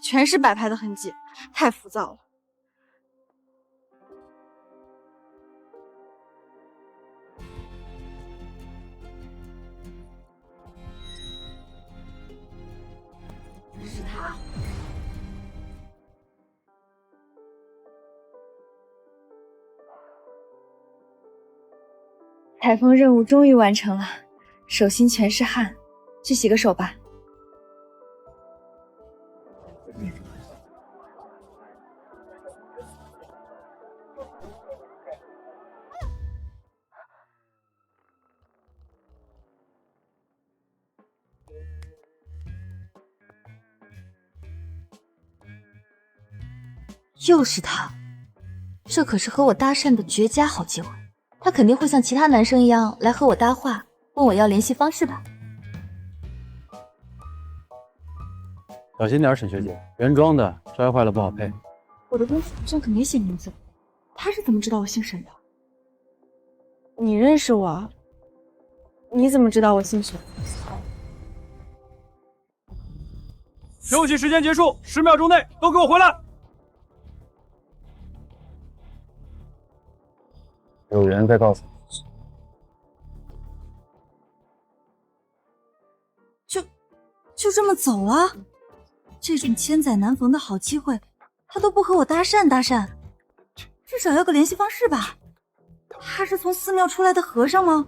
全是摆拍的痕迹，太浮躁了。是他。采风任务终于完成了，手心全是汗，去洗个手吧。又是他，这可是和我搭讪的绝佳好机会。他肯定会像其他男生一样来和我搭话，问我要联系方式吧。小心点，沈学姐，原装的，摔坏了不好配。我的东西上可没写名字，他是怎么知道我姓沈的？你认识我？你怎么知道我姓沈？休息时间结束，10秒钟内都给我回来。有人在告诉你，就这么走了？这种千载难逢的好机会，他都不和我搭讪搭讪，至少要个联系方式吧？他是从寺庙出来的和尚吗？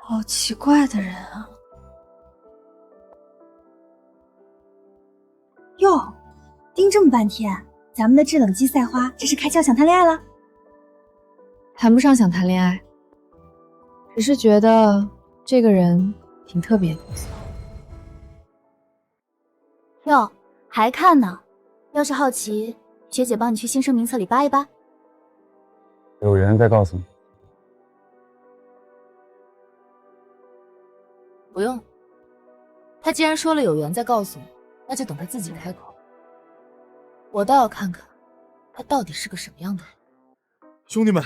好奇怪的人啊！哟，盯这么半天，咱们的制冷机赛花这是开窍想谈恋爱了？谈不上想谈恋爱，只是觉得这个人挺特别的。哟，还看呢？要是好奇，学姐帮你去新生名册里扒一扒。有人在告诉你。不用，他既然说了有缘再告诉我，那就等他自己开口。我倒要看看，他到底是个什么样的人。兄弟们，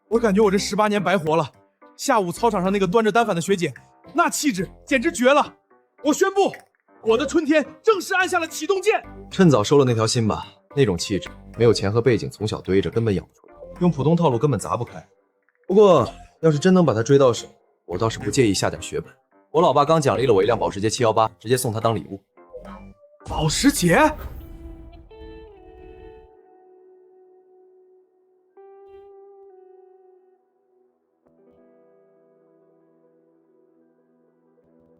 我感觉我这18年白活了。下午操场上那个端着单反的学姐，那气质简直绝了！我宣布，我的春天正式按下了启动键。趁早收了那条心吧，那种气质，没有钱和背景，从小堆着，根本养不出来，用普通套路根本砸不开。不过，要是真能把他追到手，我倒是不介意下点血本。我老爸刚奖励了我一辆保时捷718，直接送他当礼物。保时捷？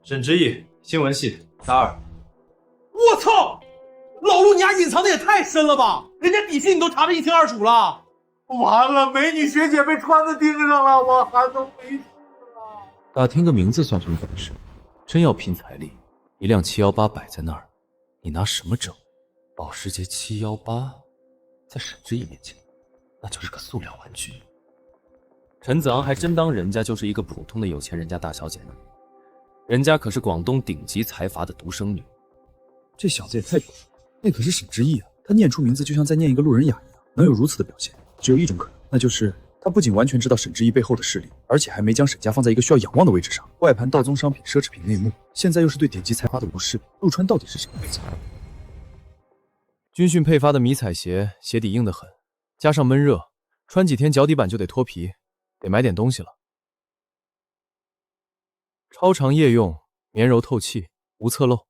沈之毅，新闻系大2。我操！老陆，你丫隐藏的也太深了吧！人家底细你都查得一清二楚了。完了，美女学姐被川子盯上了，我还能没事了？打听个名字算什么本事？真要拼财力，一辆718摆在那儿，你拿什么整？保时捷718，在沈之毅面前，那就是个塑料玩具。陈子昂还真当人家就是一个普通的有钱人家大小姐呢，人家可是广东顶级财阀的独生女。这小子也太屌了，那可是沈之毅啊！他念出名字就像在念一个路人甲一样，能有如此的表现，只有一种可能，那就是他不仅完全知道沈之毅背后的势力，而且还没将沈家放在一个需要仰望的位置上。外盘道宗商品、奢侈品内幕，现在又是对顶级财阀的无视，陆川到底是什么背景？军训配发的迷彩鞋，鞋底硬得很，加上闷热，穿几天脚底板就得脱皮，得买点东西了。超长夜用，绵柔透气，无侧漏。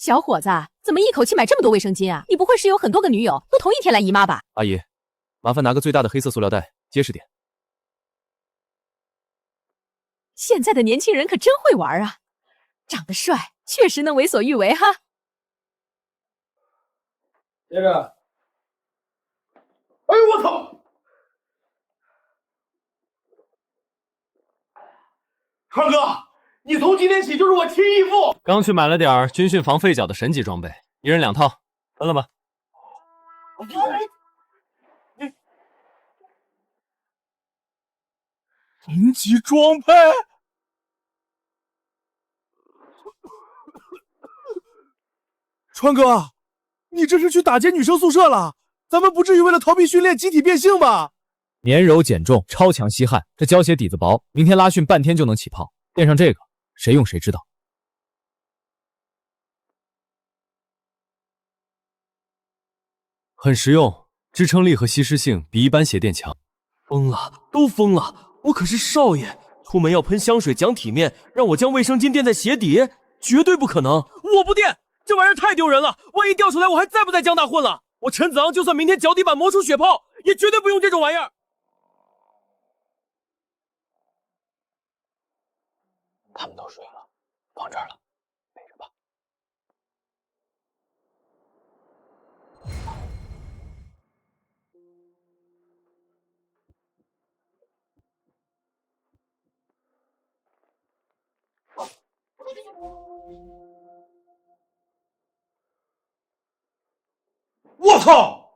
小伙子，怎么一口气买这么多卫生巾啊？你不会是有很多个女友，都同一天来姨妈吧？阿姨，麻烦拿个最大的黑色塑料袋，结实点。现在的年轻人可真会玩啊！长得帅，确实能为所欲为哈。接着，哎呦我操！川哥，你从今天起就是我亲义父。刚去买了点军训防废脚的神级装备，一人2套，分了吧？神级装备？川哥，你这是去打劫女生宿舍了？咱们不至于为了逃避训练集体变性吧？绵柔减重，超强吸汗，这胶鞋底子薄，明天拉训半天就能起泡。垫上这个，谁用谁知道。很实用，支撑力和吸湿性比一般鞋垫强。疯了，都疯了！我可是少爷，出门要喷香水讲体面，让我将卫生巾垫在鞋底，绝对不可能！我不垫，这玩意儿太丢人了，万一掉出来，我还在不在江大混了？我陈子昂就算明天脚底板磨出血泡，也绝对不用这种玩意儿。他们都睡了，放这儿了，背着吧。我操！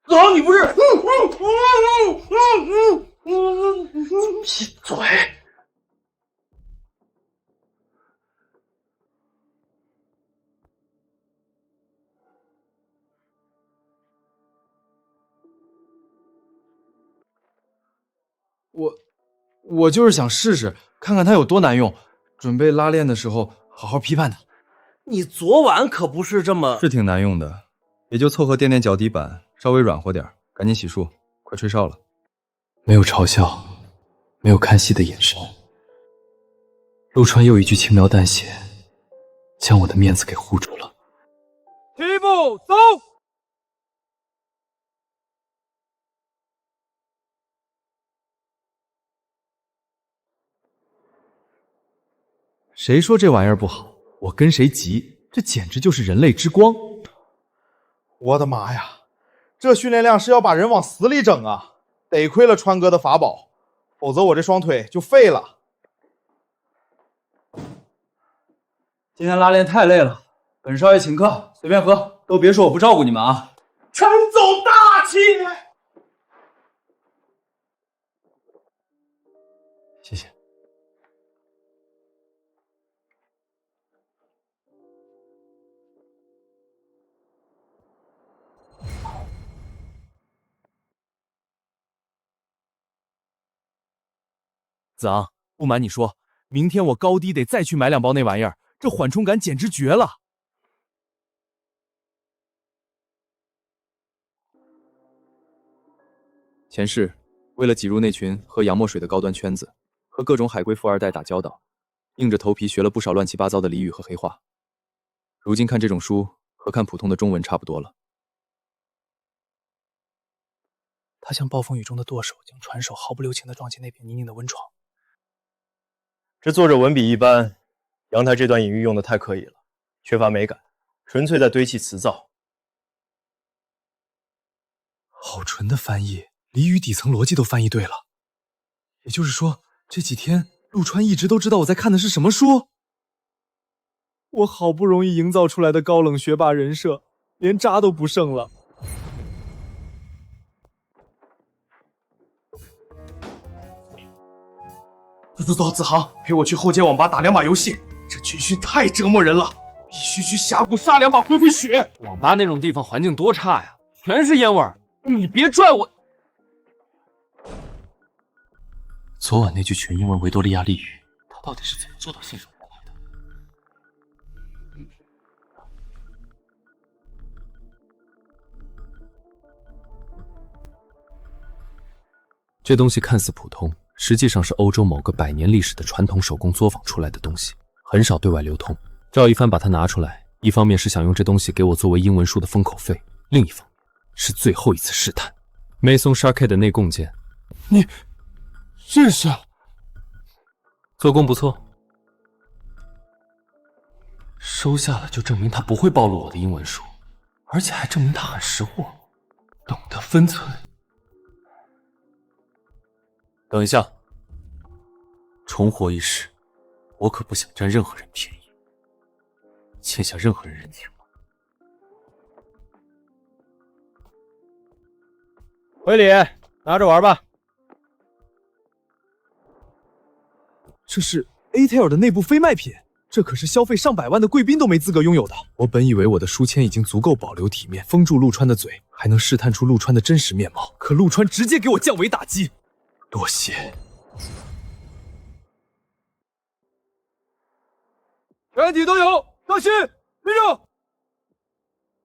子昂，你不是？闭嘴！我就是想试试，看看它有多难用，准备拉练的时候好好批判它。你昨晚可不是这么……是挺难用的，也就凑合垫垫脚底板，稍微软和点，赶紧洗漱，快吹哨了。没有嘲笑，没有看戏的眼神，陆川又一句轻描淡写，将我的面子给护住了。第一步，走！谁说这玩意儿不好？我跟谁急，这简直就是人类之光。我的妈呀，这训练量是要把人往死里整啊！得亏了川哥的法宝，否则我这双腿就废了。今天拉练太累了，本少爷请客，随便喝，都别说我不照顾你们啊！陈总大气。谢谢。子昂，不瞒你说，明天我高低得再去买2包那玩意儿，这缓冲感简直绝了。前世为了挤入那群喝洋墨水的高端圈子，和各种海归富二代打交道，硬着头皮学了不少乱七八糟的俚语和黑话。如今看这种书和看普通的中文差不多了。他像暴风雨中的舵手，将船手毫不留情地撞进那片泥泞的温床。这作者文笔一般，阳台这段隐喻用的太刻意了，缺乏美感，纯粹在堆砌词藻。好纯的翻译，俚语底层逻辑都翻译对了。也就是说，这几天陆川一直都知道我在看的是什么书。我好不容易营造出来的高冷学霸人设，连渣都不剩了。走，子航，陪我去后街网吧打2把游戏。这军训太折磨人了，必须去峡谷杀2把回回血。网吧那种地方环境多差呀，全是烟味儿。你别拽我。昨晚那句全英文维多利亚俚语，他到底是怎么做到信手拈来的？这东西看似普通，实际上是欧洲某个100年历史的传统手工作坊出来的东西，很少对外流通。赵一帆把它拿出来，一方面是想用这东西给我作为英文书的封口费，另一方面是最后一次试探。梅松沙 K 的内供件，你认识？做工不错，收下了就证明他不会暴露我的英文书，而且还证明他很识货，懂得分寸。等一下，重活一世，我可不想占任何人便宜，欠下任何人人情。回礼，拿着玩吧。这是 A-Tail 的内部非卖品，这可是消费上百万的贵宾都没资格拥有的。我本以为我的书签已经足够保留体面，封住陆川的嘴，还能试探出陆川的真实面貌，可陆川直接给我降维打击。多谢。全体都有，到齐，立正。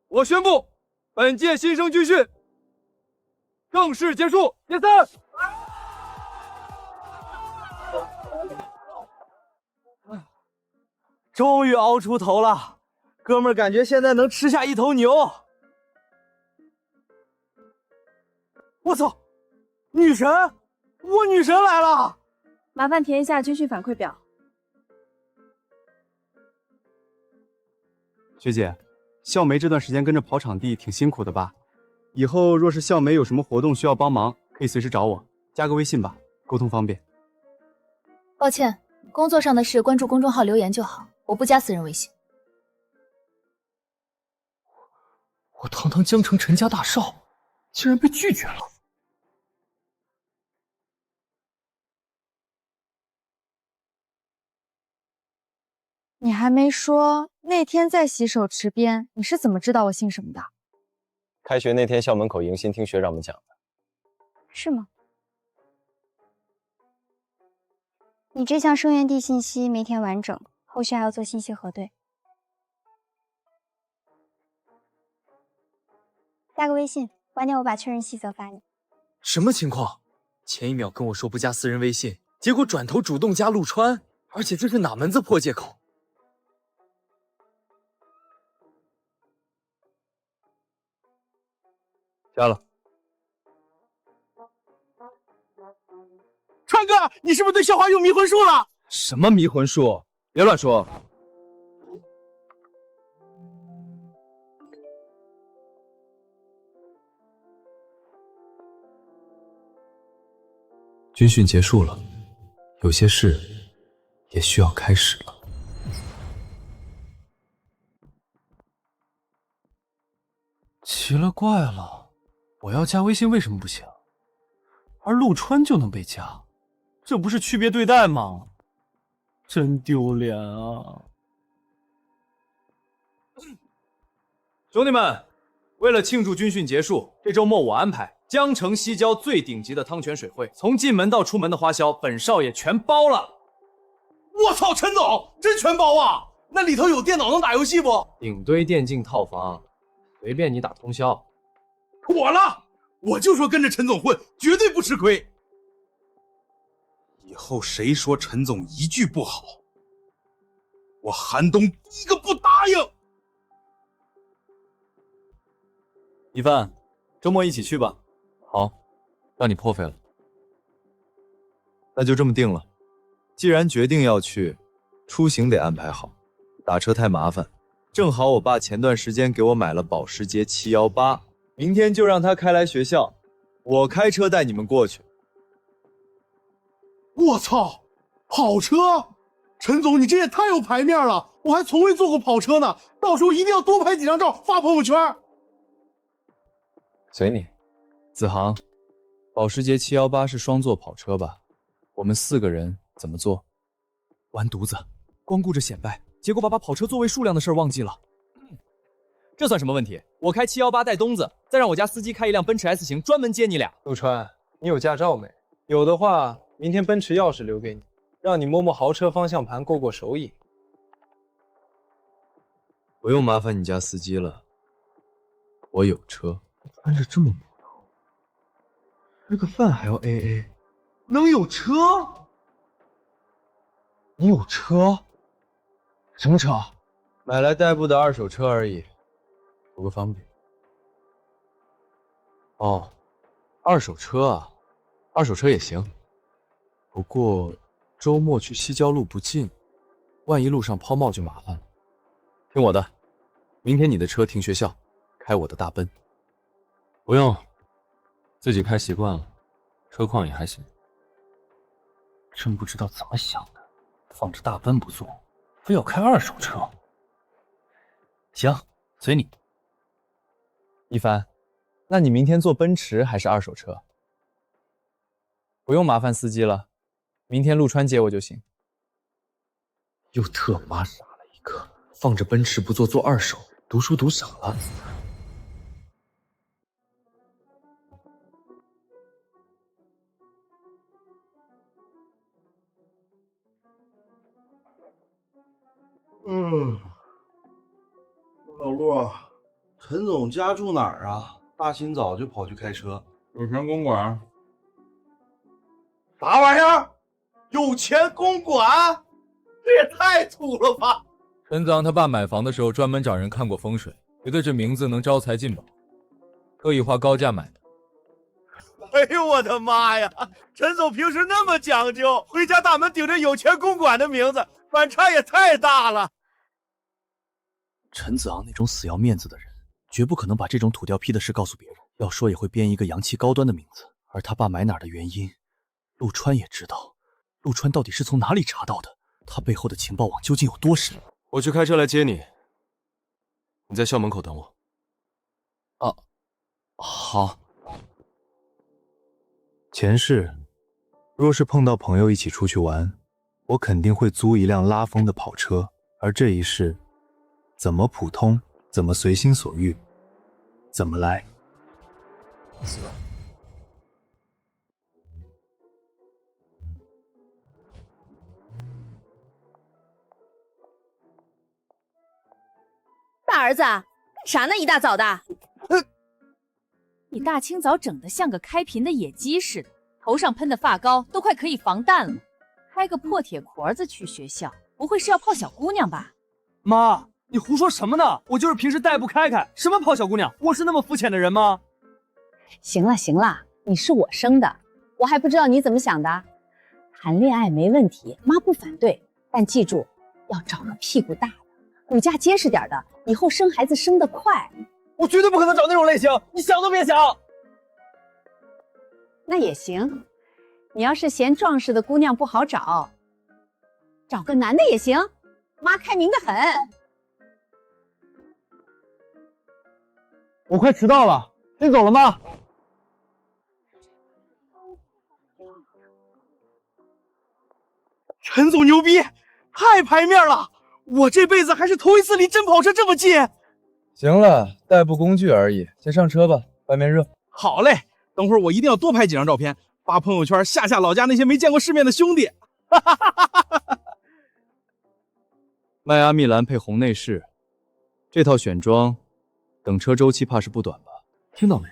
我宣布，本届新生军训正式结束，解散。终于熬出头了，哥们儿，感觉现在能吃下一头牛。我操，女神，我女神来了！麻烦填一下军训反馈表。学姐，笑梅这段时间跟着跑场地挺辛苦的吧？以后若是笑梅有什么活动需要帮忙，可以随时找我，加个微信吧，沟通方便。抱歉，工作上的事关注公众号留言就好，我不加私人微信。我堂堂江城陈家大少，竟然被拒绝了。你还没说，那天在洗手池边，你是怎么知道我姓什么的？开学那天校门口迎新听学长们讲的。是吗？你这项生源地信息没填完整，后续还要做信息核对。加个微信，晚点我把确认细则发你。什么情况？前一秒跟我说不加私人微信，结果转头主动加陆川，而且这是哪门子破借口？加了。川哥，你是不是对校花用迷魂术了？什么迷魂术？别乱说。军训结束了，有些事也需要开始了。奇了怪了，我要加微信为什么不行，而陆川就能被加？这不是区别对待吗？真丢脸啊！兄弟们，为了庆祝军训结束，这周末我安排江城西郊最顶级的汤泉水会，从进门到出门的花销，本少爷全包了。我操，陈总真全包啊！那里头有电脑能打游戏不？顶堆电竞套房，随便你打通宵。妥了，我就说跟着陈总混，绝对不吃亏。以后谁说陈总一句不好，我韩东第一个不答应。一帆，周末一起去吧。好，让你破费了。那就这么定了。既然决定要去，出行得安排好，打车太麻烦。正好我爸前段时间给我买了保时捷718，明天就让他开来学校，我开车带你们过去。我操，跑车！陈总，你这也太有排面了，我还从未坐过跑车呢，到时候一定要多拍几张照发朋友圈。随你。子航，保时捷718是双座跑车吧？我们4个人怎么做？完犊子，光顾着显摆，结果把跑车座位数量的事忘记了。这算什么问题？我开718带东子，再让我家司机开一辆奔驰 S 型专门接你俩。陆川，你有驾照没？有的话，明天奔驰钥匙留给你，让你摸摸豪车方向盘，过过手瘾。不用麻烦你家司机了，我有车。穿着这么普通，吃个饭还要 AA， 能有车？你有车？什么车？买来代步的二手车而已，图个方便。哦，二手车啊，二手车也行。不过周末去西郊路不近，万一路上抛锚就麻烦了。听我的，明天你的车停学校，开我的大奔。不用，自己开习惯了，车况也还行。真不知道怎么想的，放着大奔不做，非要开二手车。行，随你。一帆，那你明天坐奔驰还是二手车？不用麻烦司机了，明天陆川接我就行。又特妈傻了一个，放着奔驰不做，做二手，读书读傻了。老陆，陈总家住哪儿啊？大清早就跑去开车。有钱公馆。啥玩意儿？有钱公馆？这也太土了吧！陈子昂他爸买房的时候专门找人看过风水，觉得这名字能招财进宝，特意花高价买的。哎呦我的妈呀！陈总平时那么讲究，回家大门顶着有钱公馆的名字，反差也太大了。陈子昂那种死要面子的人，绝不可能把这种土掉坯的事告诉别人。要说也会编一个洋气高端的名字，而他爸买哪儿的原因，陆川也知道。陆川到底是从哪里查到的？他背后的情报网究竟有多深？我去开车来接你，你在校门口等我。啊，好。前世，若是碰到朋友一起出去玩，我肯定会租一辆拉风的跑车，而这一世，怎么普通，怎么随心所欲，怎么来。大儿子，干啥呢？一大早的。你大清早整得像个开屏的野鸡似的，头上喷的发膏都快可以防弹了，开个破铁壳子去学校，不会是要泡小姑娘吧？妈，你胡说什么呢？我就是平时代步开开，什么泡小姑娘？我是那么肤浅的人吗？行了行了，你是我生的，我还不知道你怎么想的。谈恋爱没问题，妈不反对，但记住要找个屁股大的，骨架结实点的，以后生孩子生得快。我绝对不可能找那种类型，你想都别想。那也行，你要是嫌壮实的姑娘不好找，找个男的也行，妈开明的很。我快迟到了，先走了吗？陈总牛逼，太排面了！我这辈子还是头一次离真跑车这么近。行了，代步工具而已，先上车吧，外面热。好嘞，等会儿我一定要多拍几张照片，发朋友圈吓吓老家那些没见过世面的兄弟。迈阿密蓝配红内饰，这套选装，等车周期怕是不短吧？听到没？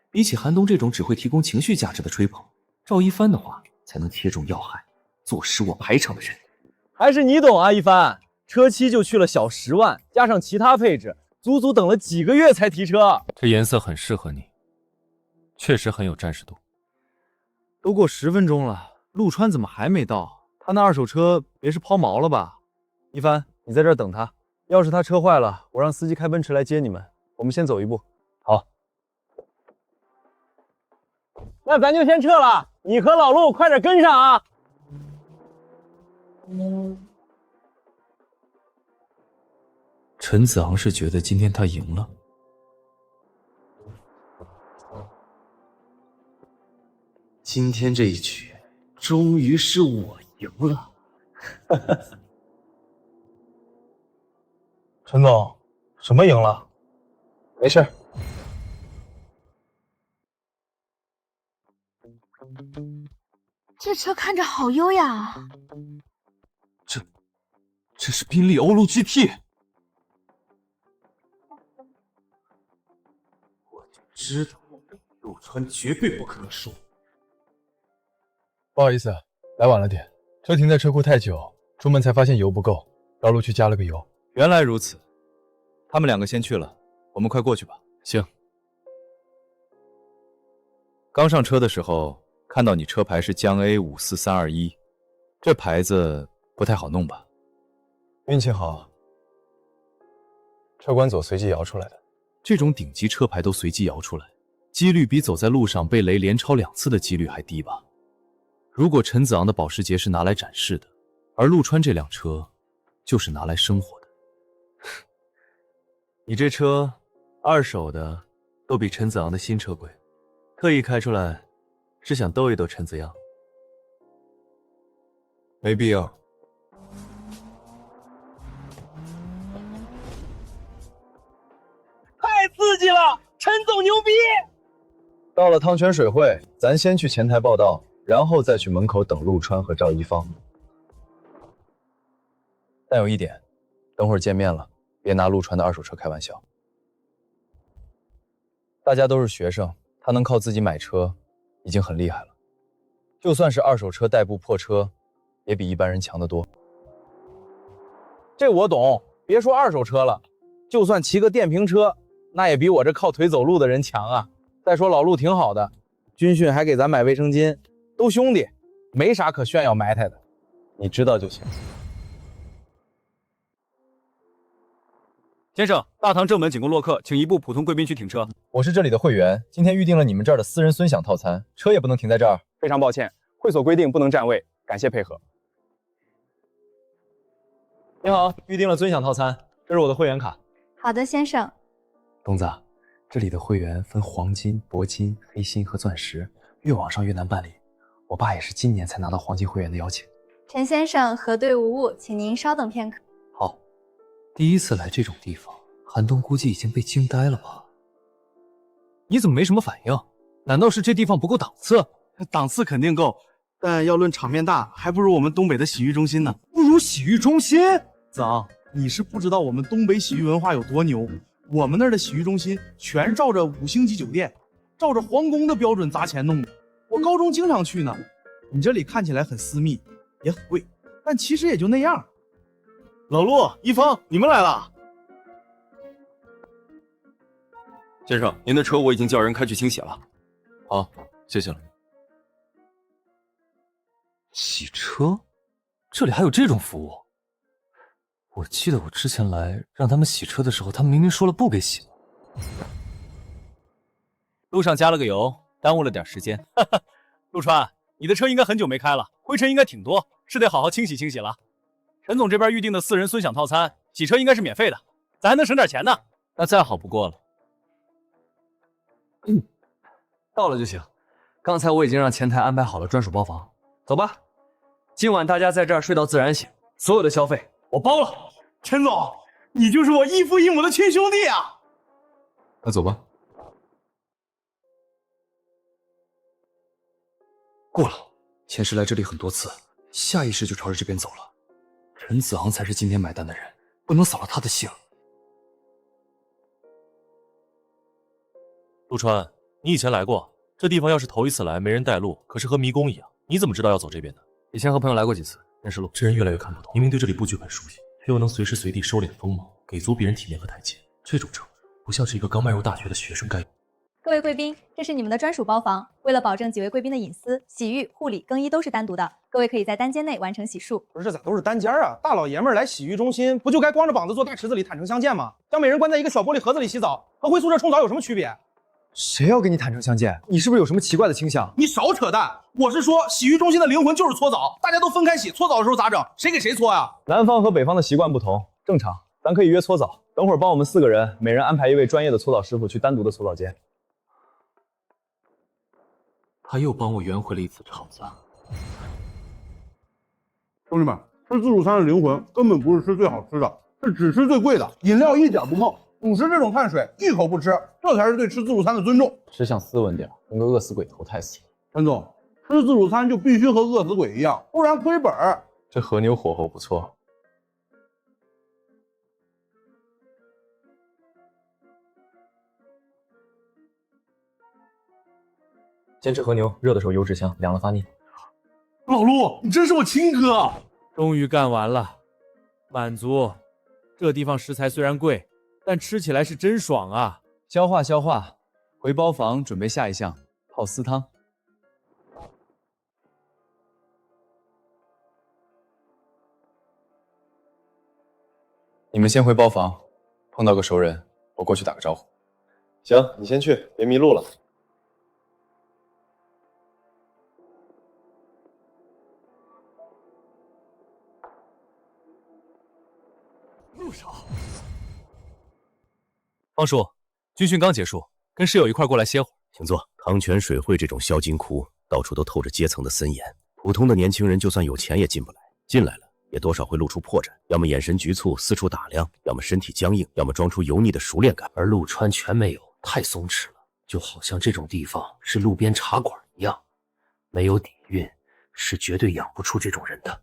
比起韩东这种只会提供情绪价值的吹捧，赵一帆的话才能切中要害，坐实我排场的人。还是你懂啊，一帆。车漆就去了小10万，加上其他配置，足足等了几个月才提车。这颜色很适合你，确实很有战士度。都过10分钟了，陆川怎么还没到？他那二手车别是抛锚了吧？一帆，你在这儿等他，要是他车坏了，我让司机开奔驰来接你们。我们先走一步。好，那咱就先撤了，你和老陆快点跟上啊。陈子昂是觉得今天他赢了。今天这一局，终于是我赢了。陈总，什么赢了？没事。这车看着好优雅啊！这是宾利欧陆 GT。知道陆川绝对不可能输。不好意思，来晚了点，车停在车库太久，出门才发现油不够，绕路去加了个油。原来如此，他们两个先去了，我们快过去吧。行。刚上车的时候看到你车牌是江 A54321，这牌子不太好弄吧？运气好，车管组随机摇出来的。这种顶级车牌都随机摇出来，几率比走在路上被雷连超2次的几率还低吧？如果陈子昂的保时捷是拿来展示的，而陆川这辆车就是拿来生活的。你这车二手的都比陈子昂的新车贵，特意开出来是想逗一逗陈子阳？没必要。太刺激了，陈总牛逼！到了汤泉水会，咱先去前台报到，然后再去门口等陆川和赵一芳。但有一点，等会儿见面了，别拿陆川的二手车开玩笑。大家都是学生，他能靠自己买车，已经很厉害了。就算是二手车代步破车，也比一般人强得多。这我懂，别说二手车了，就算骑个电瓶车，那也比我这靠腿走路的人强啊。再说老陆挺好的，军训还给咱买卫生巾，都兄弟，没啥可炫耀埋汰的。你知道就行。先生，大堂正门仅供落客，请移步普通贵宾区停车。我是这里的会员，今天预定了你们这儿的私人尊享套餐，车也不能停在这儿。非常抱歉，会所规定不能占位，感谢配合。你好，预定了尊享套餐，这是我的会员卡。好的，先生。东子，这里的会员分黄金、铂金、黑心和钻石，越往上越难办理。我爸也是今年才拿到黄金会员的邀请。陈先生，核对无误，请您稍等片刻。好，第一次来这种地方，韩东估计已经被惊呆了吧？你怎么没什么反应？难道是这地方不够档次？档次肯定够，但要论场面大，还不如我们东北的洗浴中心呢。不如洗浴中心？子昂，你是不知道我们东北洗浴文化有多牛。我们那儿的洗浴中心全照着5星级酒店，照着皇宫的标准砸钱弄的。我高中经常去呢。你这里看起来很私密，也很贵，但其实也就那样。老陆、一峰，你们来了。先生，您的车我已经叫人开去清洗了。好，谢谢了。洗车？这里还有这种服务？我记得我之前来让他们洗车的时候，他们明明说了不给洗。路上加了个油，耽误了点时间。陆川，你的车应该很久没开了，灰尘应该挺多，是得好好清洗清洗了。陈总这边预定的私人尊享套餐，洗车应该是免费的，咱还能省点钱呢。那再好不过了。到了就行。刚才我已经让前台安排好了专属包房，走吧。今晚大家在这儿睡到自然醒，所有的消费我包了。陈总，你就是我异父异母的亲兄弟啊！那走吧。过了，前世来这里很多次，下意识就朝着这边走了。陈子昂才是今天买单的人，不能扫了他的兴。陆川，你以前来过这地方，要是头一次来，没人带路，可是和迷宫一样。你怎么知道要走这边的？以前和朋友来过几次，认识路。这人越来越看不懂，明明对这里布局很熟悉，却又能随时随地收敛锋芒，给足别人体面和台阶。这种程度，不像是一个刚迈入大学的学生该有。各位贵宾，这是你们的专属包房。为了保证几位贵宾的隐私，洗浴、护理、更衣都是单独的，各位可以在单间内完成洗漱。不是，这咋都是单间啊？大老爷们儿来洗浴中心，不就该光着膀子坐大池子里坦诚相见吗？将每人关在一个小玻璃盒子里洗澡，和回宿舍冲澡有什么区别？谁要跟你坦诚相见？你是不是有什么奇怪的倾向？你少扯淡！我是说，洗浴中心的灵魂就是搓澡，大家都分开洗，搓澡的时候咋整？谁给谁搓呀？南方和北方的习惯不同，正常，咱可以约搓澡。等会儿帮我们4个人，每人安排一位专业的搓澡师傅去单独的搓澡间。他又帮我圆回了一次场子。兄弟们，吃自助餐的灵魂根本不是吃最好吃的，是只吃最贵的，饮料一点不碰，主食这种碳水一口不吃，这才是对吃自助餐的尊重。吃相斯文点，跟个饿死鬼投胎似的。陈总，吃自助餐就必须和饿死鬼一样，不然亏本儿。这和牛火候不错。先吃和牛，热的时候油脂香，凉了发腻。老陆，你真是我亲哥！终于干完了，满足。这地方食材虽然贵，但吃起来是真爽啊！消化消化，回包房准备下一项泡丝汤。你们先回包房，碰到个熟人，我过去打个招呼。行，你先去，别迷路了。陆少，方叔，军训刚结束，跟室友一块过来歇会儿。请坐。汤泉水会这种销金窟，到处都透着阶层的森严，普通的年轻人就算有钱也进不来，进来了也多少会露出破绽，要么眼神局促四处打量，要么身体僵硬，要么装出油腻的熟练感。而陆川全没有，太松弛了，就好像这种地方是路边茶馆一样，没有底蕴是绝对养不出这种人的。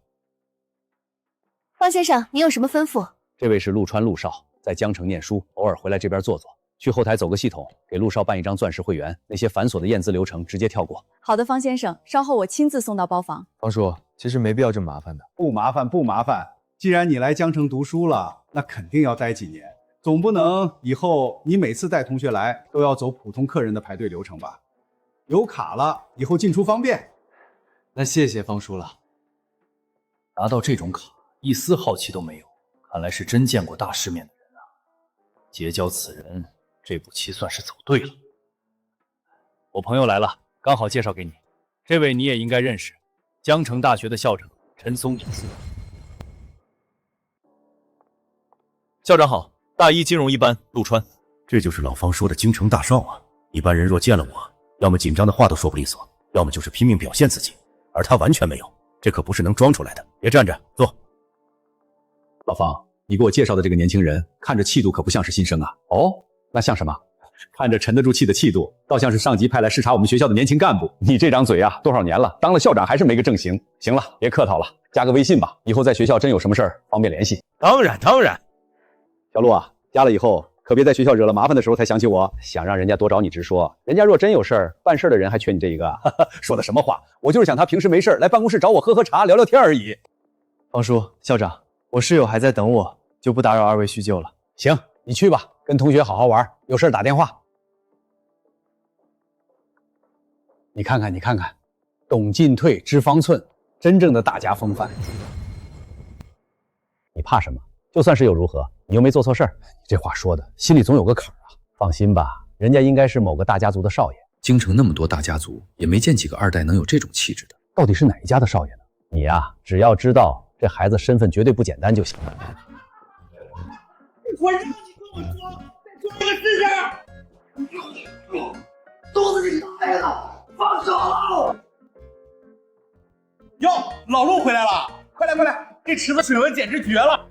方先生，您有什么吩咐？这位是陆川陆少，在江城念书，偶尔回来这边坐坐。去后台走个系统，给陆少办一张钻石会员，那些繁琐的验资流程直接跳过。好的，方先生，稍后我亲自送到包房。方叔，其实没必要这么麻烦的。不麻烦，不麻烦。既然你来江城读书了，那肯定要待几年，总不能以后你每次带同学来都要走普通客人的排队流程吧？有卡了，以后进出方便。那谢谢方叔了。拿到这种卡，一丝好奇都没有，看来是真见过大世面的人啊！结交此人，这步棋算是走对了。我朋友来了，刚好介绍给你，这位你也应该认识，江城大学的校长陈松林。校长好，大一金融一班陆川。这就是老方说的京城大少啊！一般人若见了我，要么紧张的话都说不利索，要么就是拼命表现自己，而他完全没有，这可不是能装出来的。别站着，坐。老方，你给我介绍的这个年轻人，看着气度可不像是新生啊。哦，那像什么？看着沉得住气的气度，倒像是上级派来视察我们学校的年轻干部。你这张嘴啊，多少年了，当了校长还是没个正形。行了，别客套了，加个微信吧，以后在学校真有什么事儿方便联系。当然。小陆啊，加了以后可别在学校惹了麻烦的时候才想起我，想让人家多找你直说。人家若真有事儿，办事的人还缺你这一个。说的什么话？我就是想他平时没事来办公室找我喝喝茶聊聊天而已。方叔，校长，我室友还在等我，就不打扰二位叙旧了。行，你去吧，跟同学好好玩，有事打电话。你看看，懂进退，知方寸，真正的大家风范。你怕什么？就算是又如何？你又没做错事儿。你这话说的，心里总有个坎儿啊。放心吧，人家应该是某个大家族的少爷。京城那么多大家族，也没见几个二代能有这种气质的。到底是哪一家的少爷呢？你呀，只要知道这孩子身份绝对不简单就行了。我让你跟我说，再做一个试试。都是你大爷的，放手！哟，老陆回来了，快来，这池子水温简直绝了！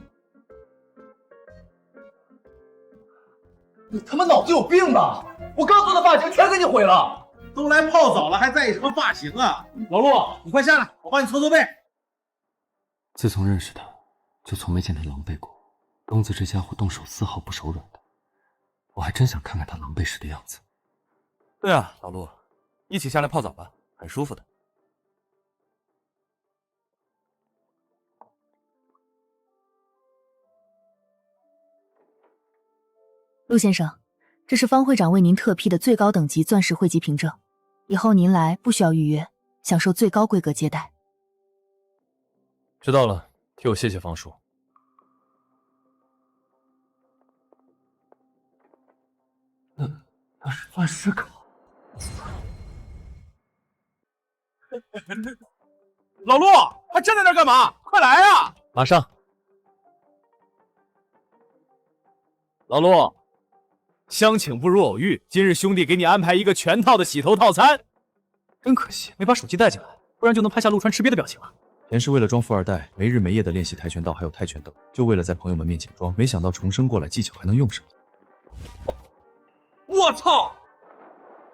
你他妈脑子有病吧？我刚做的发型全给你毁了。都来泡澡了，还在意什么发型啊？老陆，你快下来，我帮你搓搓背。自从认识他，就从没见他狼狈过。东子这家伙动手丝毫不手软的，我还真想看看他狼狈时的样子。对啊，老陆，一起下来泡澡吧，很舒服的。陆先生，这是方会长为您特批的最高等级钻石会籍凭证，以后您来不需要预约，享受最高规格接待。知道了，替我谢谢方叔。那是钻石卡。老陆，还站在那儿干嘛？快来啊！马上。老陆，相请不如偶遇，今日兄弟给你安排一个全套的洗头套餐。真可惜，没把手机带进来，不然就能拍下陆川吃瘪的表情了。前是为了装富二代，没日没夜的练习跆拳道还有泰拳等，就为了在朋友们面前装，没想到重生过来，技巧还能用上。我操！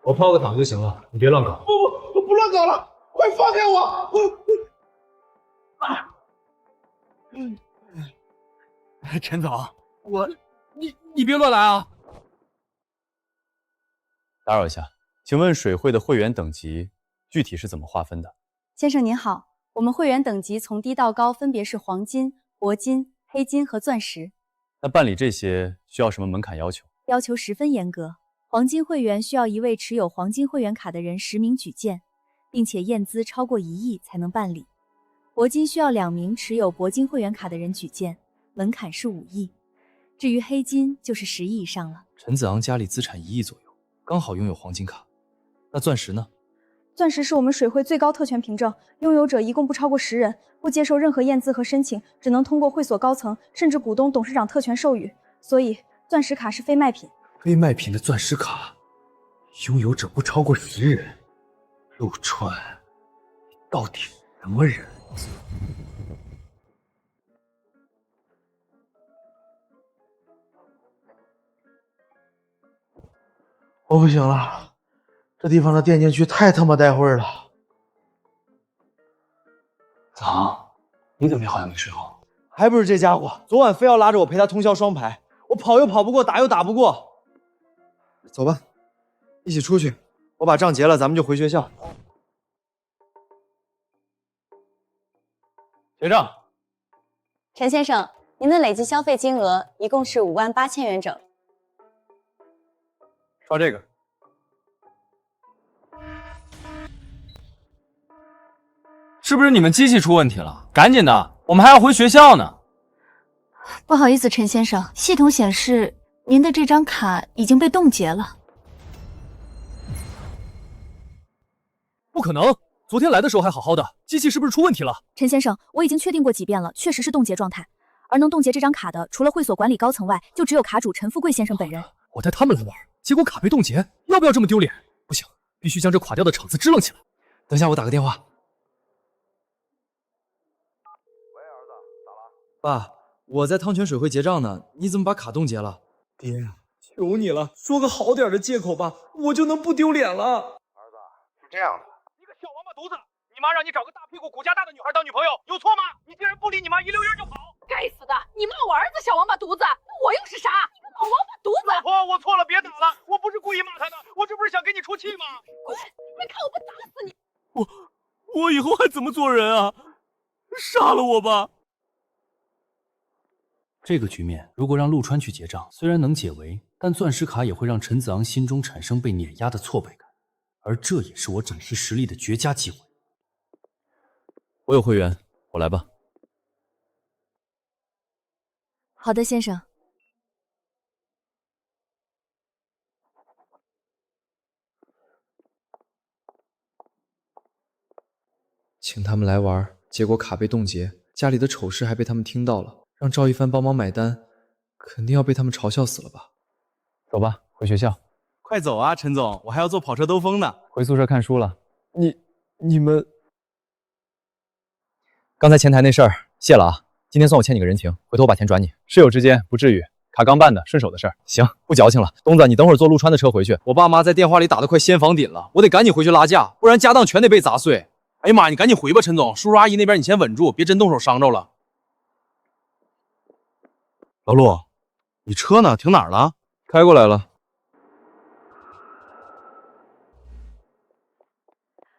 我泡个汤就行了，你别乱搞。不乱搞了，快放开我！陈总，你别乱来啊！打扰一下，请问水会的会员等级具体是怎么划分的？先生您好，我们会员等级从低到高分别是黄金、铂金、黑金和钻石。那办理这些需要什么门槛要求？要求十分严格。黄金会员需要一位持有黄金会员卡的人实名举荐，并且验资超过1亿才能办理。铂金需要2名持有铂金会员卡的人举荐，门槛是5亿。至于黑金就是10亿以上了。陈子昂家里资产1亿左右，刚好拥有黄金卡。那钻石呢？钻石是我们水会最高特权凭证，拥有者一共不超过10人，不接受任何验资和申请，只能通过会所高层甚至股东、董事长特权授予。所以，钻石卡是非卖品。非卖品的钻石卡，拥有者不超过10人。陆川，你到底是什么人？我不行了，这地方的电竞区太他妈带味儿了。子昂，你怎么也好像没睡好？还不是这家伙，昨晚非要拉着我陪他通宵双排，我跑又跑不过，打又打不过。走吧，一起出去。我把账结了，咱们就回学校。结账。陈先生，您的累计消费金额一共是58000元整。刷这个。是不是你们机器出问题了？赶紧的，我们还要回学校呢。不好意思，陈先生，系统显示您的这张卡已经被冻结了。不可能，昨天来的时候还好好的，机器是不是出问题了？陈先生，我已经确定过几遍了，确实是冻结状态。而能冻结这张卡的，除了会所管理高层外，就只有卡主陈富贵先生本人。我带他们来玩，结果卡被冻结，要不要这么丢脸？不行，必须将这垮掉的场子支棱起来。等下我打个电话。喂，儿子，咋了？爸，我在汤泉水会结账呢，你怎么把卡冻结了？爹，求你了，说个好点的借口吧，我就能不丢脸了。儿子，是这样的，你个小王八犊子，你妈让你找个大屁股、骨架大的女孩当女朋友，有错吗？你竟然不理你妈，一溜烟就跑！该死的，你骂我儿子小王八犊子，我又是啥？你个老王八犊子！老婆，我错了，别打了，我不是故意骂他的，我这不是想给你出气吗？滚！别看我不打死你！我以后还怎么做人啊？杀了我吧！这个局面如果让陆川去结账，虽然能解围，但钻石卡也会让陈子昂心中产生被碾压的挫败感，而这也是我展示实力的绝佳机会。我有会员，我来吧。好的，先生。请他们来玩，结果卡被冻结，家里的丑事还被他们听到了，让赵一帆帮忙买单，肯定要被他们嘲笑死了吧？走吧，回学校。快走啊，陈总，我还要坐跑车兜风呢。回宿舍看书了。你们刚才前台那事儿谢了啊，今天算我欠你个人情，回头我把钱转你。室友之间不至于，卡刚办的，顺手的事儿。行，不矫情了。东子，你等会儿坐陆川的车回去。我爸妈在电话里打得快掀房顶了，我得赶紧回去拉架，不然家当全得被砸碎。哎呀妈，你赶紧回吧，陈总，叔叔阿姨那边你先稳住，别真动手伤着了。老陆，你车呢？停哪儿了？开过来了。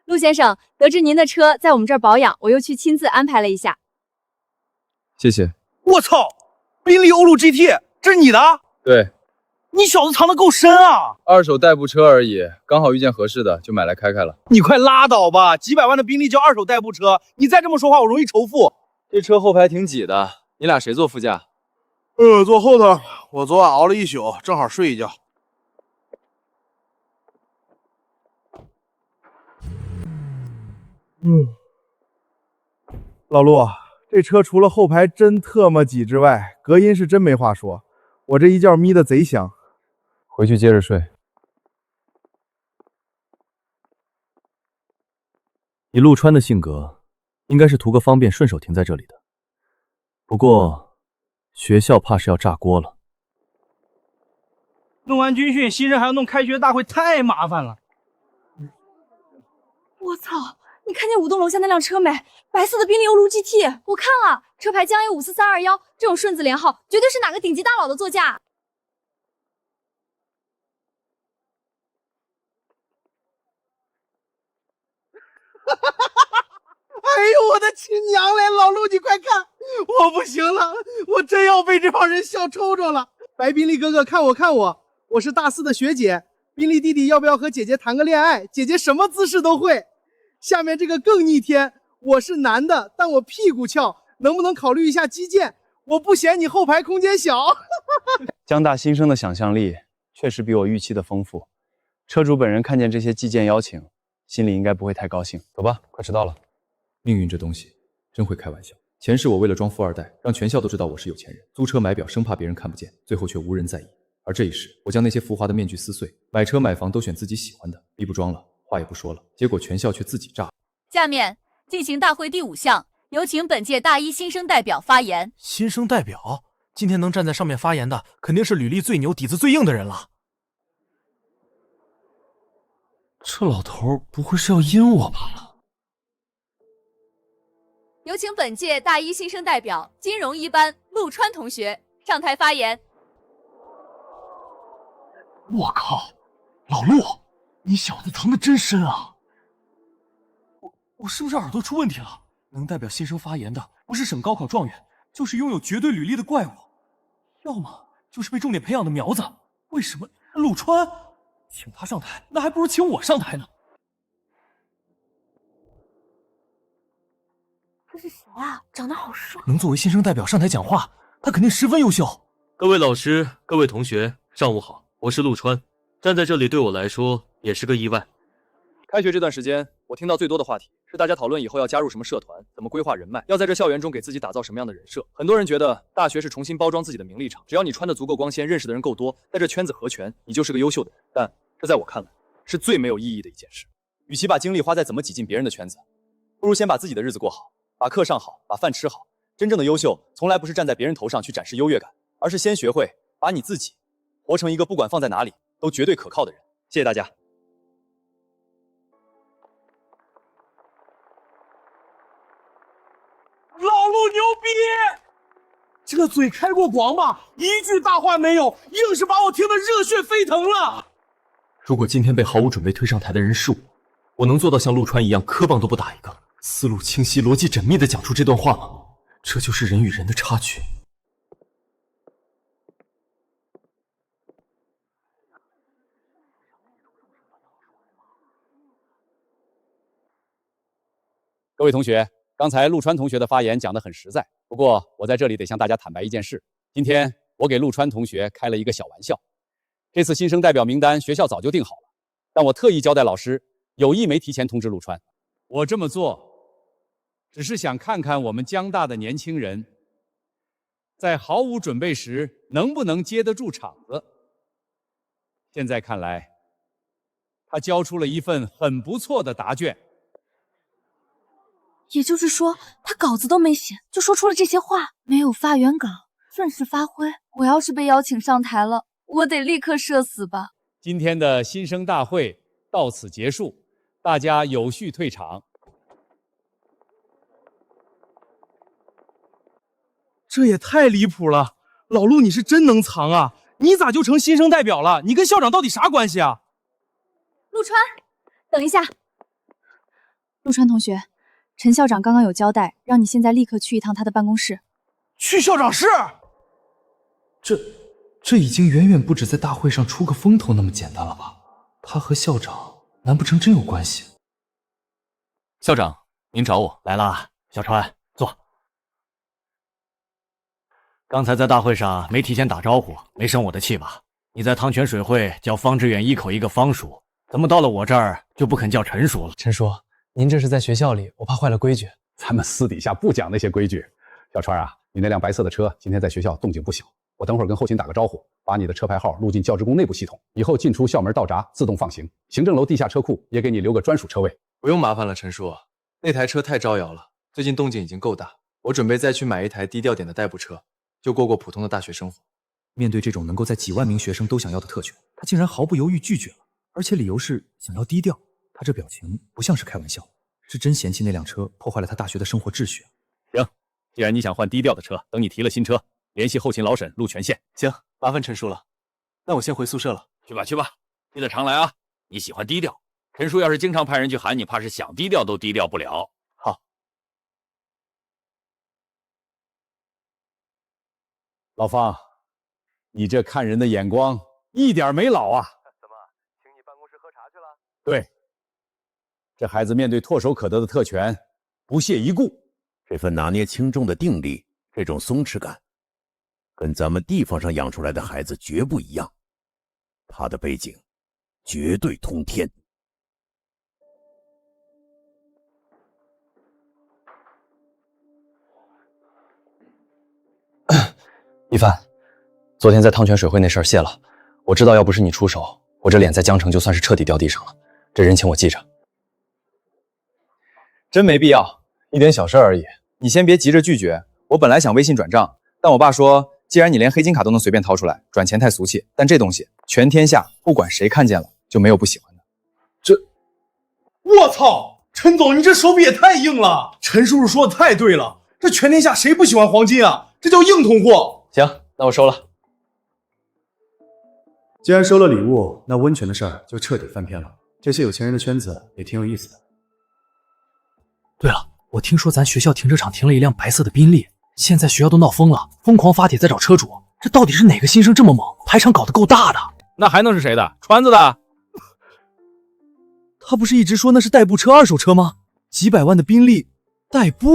陆先生，得知您的车在我们这儿保养，我又去亲自安排了一下。谢谢。我操，宾利欧陆 GT， 这是你的？对。你小子藏得够深啊！二手代步车而已，刚好遇见合适的，就买来开开了。你快拉倒吧，几百万的宾利叫二手代步车，你再这么说话，我容易仇富。这车后排挺挤的，你俩谁坐副驾？坐后头。我昨晚熬了一宿，正好睡一觉。老陆，这车除了后排真特么挤之外，隔音是真没话说。我这一觉眯得贼香。回去接着睡。以陆川的性格，应该是图个方便，顺手停在这里的。不过，学校怕是要炸锅了。弄完军训，新生还要弄开学大会，太麻烦了。我操！你看见5栋楼下那辆车没？白色的宾利欧陆 GT， 我看了，车牌江 A54321，这种顺子连号，绝对是哪个顶级大佬的座驾。哎呦，我的亲娘嘞！老陆，你快看，我不行了，我真要被这帮人笑抽抽了。白宾利哥哥，看我，我是大4的学姐。宾利弟弟，要不要和姐姐谈个恋爱？姐姐什么姿势都会。下面这个更逆天，我是男的，但我屁股翘，能不能考虑一下击剑？我不嫌你后排空间小。江大新生的想象力确实比我预期的丰富。车主本人看见这些寄件邀请，心里应该不会太高兴。走吧，快迟到了。命运这东西真会开玩笑。前世我为了装富二代，让全校都知道我是有钱人，租车买表，生怕别人看不见，最后却无人在意。而这一世，我将那些浮华的面具撕碎，买车买房都选自己喜欢的，逼不装了，话也不说了，结果全校却自己炸。下面进行大会第5项，有请本届大一新生代表发言。新生代表，今天能站在上面发言的，肯定是履历最牛、底子最硬的人了。这老头不会是要阴我吧？有请本届大一新生代表金融一班陆川同学上台发言。我靠，老陆，你小子藏得真深啊！我是不是耳朵出问题了？能代表新生发言的，不是省高考状元，就是拥有绝对履历的怪物，要么就是被重点培养的苗子。为什么陆川请他上台，那还不如请我上台呢？这是谁啊？长得好帅！能作为新生代表上台讲话，他肯定十分优秀。各位老师，各位同学，上午好，我是陆川。站在这里对我来说也是个意外。开学这段时间，我听到最多的话题是大家讨论以后要加入什么社团，怎么规划人脉，要在这校园中给自己打造什么样的人设。很多人觉得大学是重新包装自己的名利场，只要你穿得足够光鲜，认识的人够多，在这圈子合群，你就是个优秀的人。但这在我看来是最没有意义的一件事。与其把精力花在怎么挤进别人的圈子，不如先把自己的日子过好，把课上好，把饭吃好。真正的优秀，从来不是站在别人头上去展示优越感，而是先学会把你自己活成一个不管放在哪里都绝对可靠的人。谢谢大家。老陆牛逼！这嘴开过光吗？一句大话没有，硬是把我听得热血沸腾了。如果今天被毫无准备推上台的人是我能做到像陆川一样磕棒都不打一个，思路清晰、逻辑缜密地讲出这段话吗？这就是人与人的差距。各位同学，刚才陆川同学的发言讲得很实在，不过我在这里得向大家坦白一件事，今天我给陆川同学开了一个小玩笑。这次新生代表名单学校早就定好了，但我特意交代老师，有意没提前通知陆川。我这么做，只是想看看我们江大的年轻人，在毫无准备时能不能接得住场子。现在看来，他交出了一份很不错的答卷。也就是说，他稿子都没写，就说出了这些话，没有发原稿，顺势发挥。我要是被邀请上台了，我得立刻社死吧。今天的新生大会到此结束，大家有序退场。这也太离谱了！老陆，你是真能藏啊！你咋就成新生代表了？你跟校长到底啥关系啊？陆川，等一下。陆川同学，陈校长刚刚有交代，让你现在立刻去一趟他的办公室。去校长室？这已经远远不止在大会上出个风头那么简单了吧？他和校长难不成真有关系？校长，您找我来啦。小川，坐。刚才在大会上没提前打招呼，没生我的气吧？你在汤泉水会叫方志远一口一个方叔，怎么到了我这儿就不肯叫陈叔了？陈叔，您这是在学校里，我怕坏了规矩。咱们私底下不讲那些规矩。小川啊，你那辆白色的车今天在学校动静不小，我等会儿跟后勤打个招呼，把你的车牌号录进教职工内部系统，以后进出校门道闸自动放行。行政楼地下车库也给你留个专属车位。不用麻烦了，陈叔，那台车太招摇了，最近动静已经够大，我准备再去买一台低调点的代步车，就过普通的大学生活。面对这种能够在几万名学生都想要的特权，他竟然毫不犹豫拒绝了，而且理由是想要低调。他这表情不像是开玩笑，是真嫌弃那辆车破坏了他大学的生活秩序。行，既然你想换低调的车，等你提了新车，联系后勤老沈录权限。行，麻烦陈叔了，那我先回宿舍了。去吧去吧，记得常来啊。你喜欢低调，陈叔要是经常派人去喊你，怕是想低调都低调不了。好。老方，你这看人的眼光一点没老啊！怎么，请你办公室喝茶去了？对，这孩子面对唾手可得的特权，不屑一顾。这份拿捏轻重的定力，这种松弛感，跟咱们地方上养出来的孩子绝不一样。他的背景绝对通天。一帆，昨天在汤泉水会那事儿谢了。我知道要不是你出手，我这脸在江城就算是彻底掉地上了。这人情我记着。真没必要，一点小事而已。你先别急着拒绝。我本来想微信转账，但我爸说，既然你连黑金卡都能随便掏出来，转钱太俗气。但这东西全天下不管谁看见了，就没有不喜欢的。我操，陈总，你这手笔也太硬了！陈叔叔说的太对了，这全天下谁不喜欢黄金啊？这叫硬通货。行，那我收了。既然收了礼物，那温泉的事儿就彻底翻篇了。这些有钱人的圈子也挺有意思的。对了，我听说咱学校停车场停了一辆白色的宾利，现在学校都闹疯了，疯狂发帖在找车主。这到底是哪个新生这么猛，排场搞得够大的？那还能是谁的？川子的？他不是一直说那是代步车、二手车吗？几百万的宾利，代步？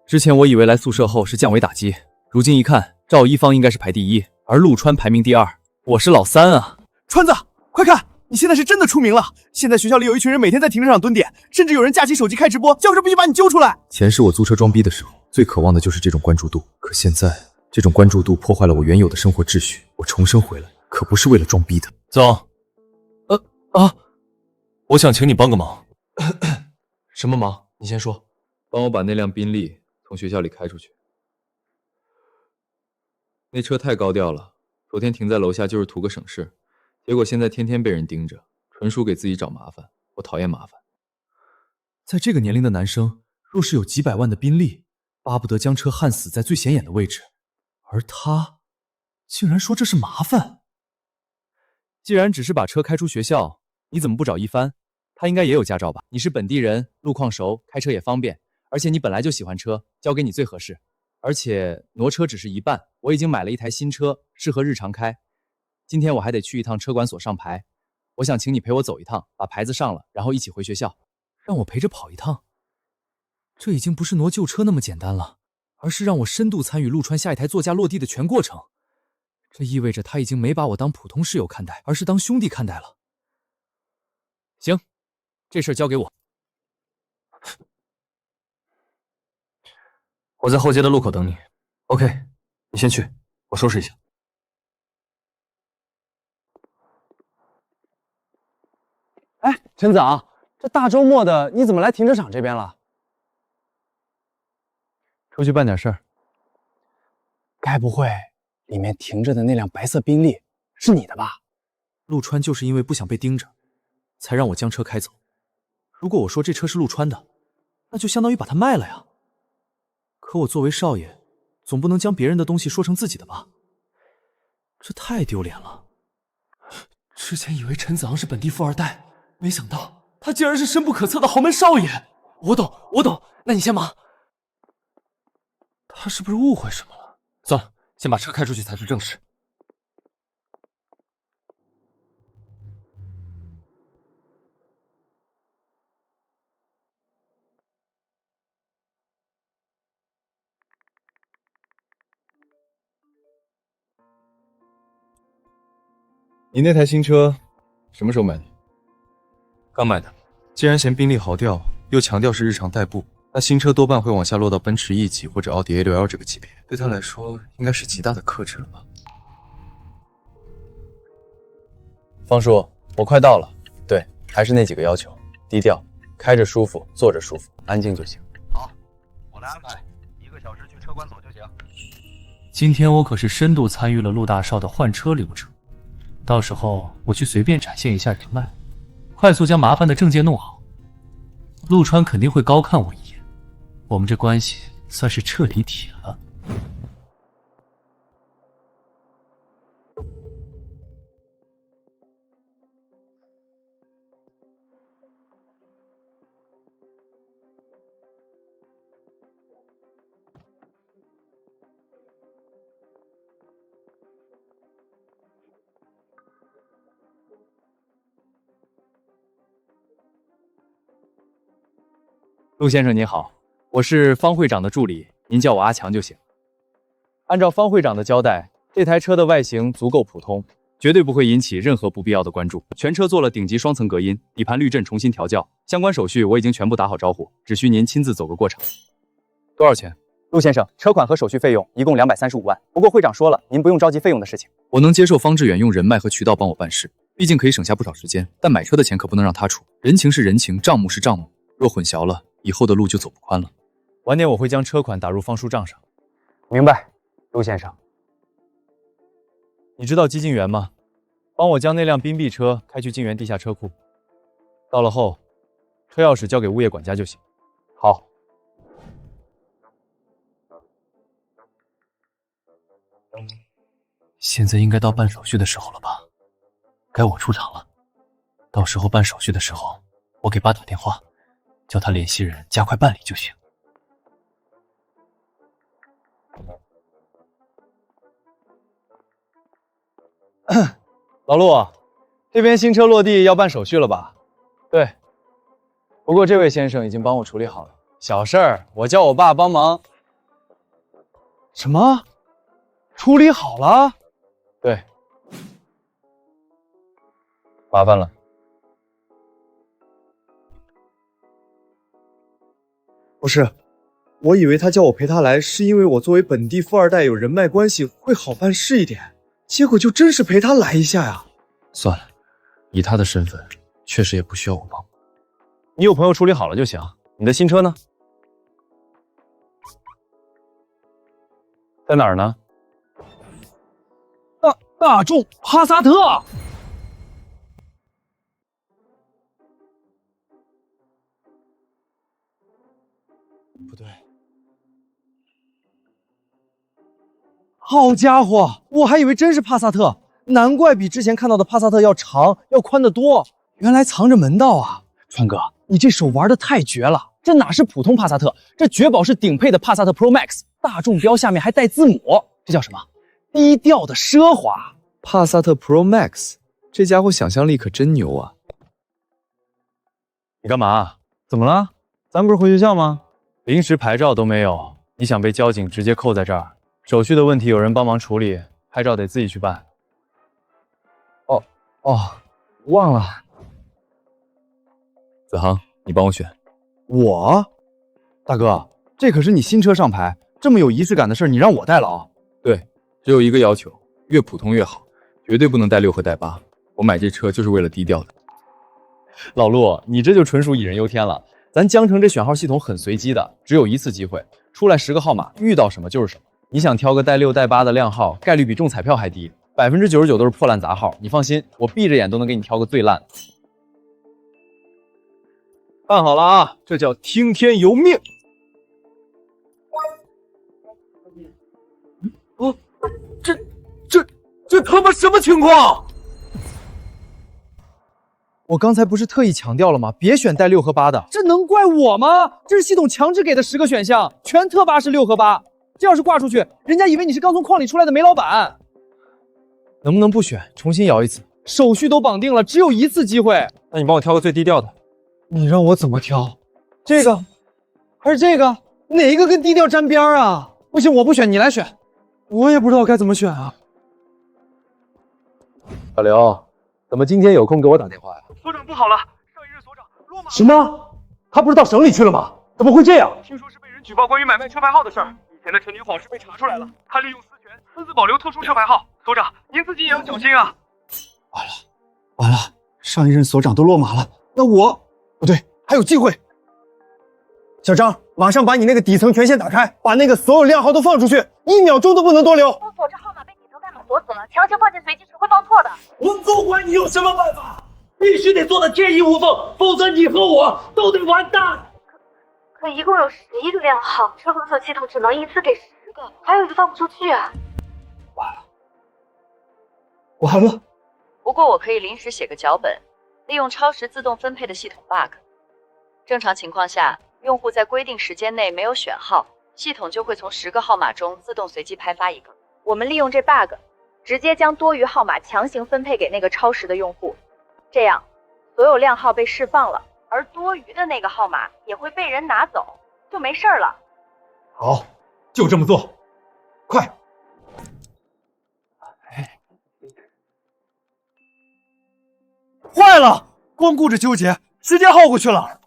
之前我以为来宿舍后是降维打击，如今一看，赵一方应该是排第一，而陆川排名第二，我是老三啊！川子，快看，你现在是真的出名了！现在学校里有一群人每天在停车场蹲点，甚至有人架起手机开直播，教授必须把你揪出来。前世我租车装逼的时候，最渴望的就是这种关注度，可现在这种关注度破坏了我原有的生活秩序，我重生回来可不是为了装逼的。总，我想请你帮个忙。什么忙？你先说。帮我把那辆宾利从学校里开出去。那车太高调了，昨天停在楼下就是图个省事，结果现在天天被人盯着，纯属给自己找麻烦。我讨厌麻烦。在这个年龄的男生，若是有几百万的宾利，巴不得将车焊死在最显眼的位置，而他竟然说这是麻烦。既然只是把车开出学校，你怎么不找一帆？他应该也有驾照吧？你是本地人，路况熟，开车也方便，而且你本来就喜欢车，交给你最合适。而且挪车只是一半，我已经买了一台新车，适合日常开。今天我还得去一趟车管所上牌，我想请你陪我走一趟，把牌子上了，然后一起回学校。让我陪着跑一趟，这已经不是挪旧车那么简单了，而是让我深度参与陆川下一台座驾落地的全过程。这意味着他已经没把我当普通室友看待，而是当兄弟看待了。行，这事儿交给我。我在后街的路口等你。OK， 你先去，我收拾一下。哎，陈总，这大周末的你怎么来停车场这边了？出去办点事儿。该不会里面停着的那辆白色宾利是你的吧？陆川就是因为不想被盯着，才让我将车开走。如果我说这车是陆川的，那就相当于把它卖了呀。可我作为少爷，总不能将别人的东西说成自己的吧？这太丢脸了。之前以为陈子昂是本地富二代，没想到他竟然是深不可测的豪门少爷。我懂，那你先忙。他是不是误会什么了？算了，先把车开出去才是正事。你那台新车什么时候买的？刚买的。既然嫌宾利豪调，又强调是日常代步，那新车多半会往下落到奔驰 E 级或者奥迪 A6L 这个级别，对他来说应该是极大的克制了吧？方叔，我快到了。对，还是那几个要求：低调，开着舒服，坐着舒服，安静就行。好，我来安排，1个小时去车管所就行。今天我可是深度参与了陆大少的换车流程，到时候我去随便展现一下人脉，快速将麻烦的证件弄好。陆川肯定会高看我一眼，我们这关系算是彻底铁了。陆先生您好，我是方会长的助理，您叫我阿强就行。按照方会长的交代，这台车的外形足够普通，绝对不会引起任何不必要的关注。全车做了顶级双层隔音，底盘滤震重新调校，相关手续我已经全部打好招呼，只需您亲自走个过场。多少钱？陆先生，车款和手续费用一共235万。不过会长说了，您不用着急费用的事情。我能接受方志远用人脉和渠道帮我办事，毕竟可以省下不少时间。但买车的钱可不能让他出，人情是人情，账目是账目，若混淆了，以后的路就走不宽了。晚点我会将车款打入方叔账上。明白，陆先生。你知道基晋源吗？帮我将那辆宾币车开去晋源地下车库，到了后，车钥匙交给物业管家就行。好。现在应该到办手续的时候了吧？该我出场了。到时候办手续的时候，我给爸打电话，叫他联系人加快办理就行。老陆，这边新车落地要办手续了吧？对，不过这位先生已经帮我处理好了，小事儿，我叫我爸帮忙。什么？处理好了？对，麻烦了。不是，我以为他叫我陪他来，是因为我作为本地富二代有人脉关系，会好办事一点。结果就真是陪他来一下呀。算了，以他的身份，确实也不需要我帮。你有朋友处理好了就行。你的新车呢？在哪儿呢？大众帕萨特。不对，好家伙，我还以为真是帕萨特，难怪比之前看到的帕萨特要长要宽得多，原来藏着门道啊！川哥，你这手玩的太绝了，这哪是普通帕萨特，这绝保是顶配的帕萨特 Pro Max， 大众标下面还带字母，这叫什么？低调的奢华。帕萨特 Pro Max， 这家伙想象力可真牛啊！你干嘛？怎么了？咱不是回学校吗？临时牌照都没有，你想被交警直接扣在这儿？手续的问题有人帮忙处理，拍照得自己去办。忘了。子航，你帮我选。我？大哥，这可是你新车上牌，这么有仪式感的事，你让我代劳？对，只有一个要求，越普通越好，绝对不能带6和带8。我买这车就是为了低调的。老陆，你这就纯属杞人忧天了。咱江城这选号系统很随机的，只有一次机会，出来10个号码，遇到什么就是什么。你想挑个带6带8的靓号，概率比中彩票还低，99%都是破烂杂号。你放心，我闭着眼都能给你挑个最烂的。办好了啊，这叫听天由命。这他妈什么情况？我刚才不是特意强调了吗？别选带6和8的，这能怪我吗？这是系统强制给的10个选项，全特8是6和8。这要是挂出去，人家以为你是刚从矿里出来的煤老板。能不能不选，重新摇一次？手续都绑定了，只有一次机会。那你帮我挑个最低调的。你让我怎么挑？这个还是这个？哪一个跟低调沾边啊？不行，我不选，你来选。我也不知道该怎么选啊。小刘，怎么今天有空给我打电话呀？所长不好了，上一任所长落马。什么？他不是到省里去了吗？怎么会这样？听说是被人举报关于买卖车牌号的事儿。以前的陈年往事被查出来了，他利用私权私自保留特殊车牌号。所长，您自己也要小心啊！完了，上一任所长都落马了，那我不对，还有机会。小张，马上把你那个底层权限打开，把那个所有靓号都放出去，1秒钟都不能多留。封锁这号码被底层代码锁死了，强行放进随机是会报错的。我不管你有什么办法，必须得做得天衣无缝，否则你和我都得完蛋。可一共有11个靓号，车封锁系统只能一次给10个，还有一个放不出去啊！完了。不过我可以临时写个脚本，利用超时自动分配的系统 bug。正常情况下，用户在规定时间内没有选号，系统就会从10个号码中自动随机派发1个。我们利用这 bug， 直接将多余号码强行分配给那个超时的用户，这样所有靓号被释放了，而多余的那个号码也会被人拿走，就没事了。好，就这么做，快！坏了，光顾着纠结，时间耗过去了。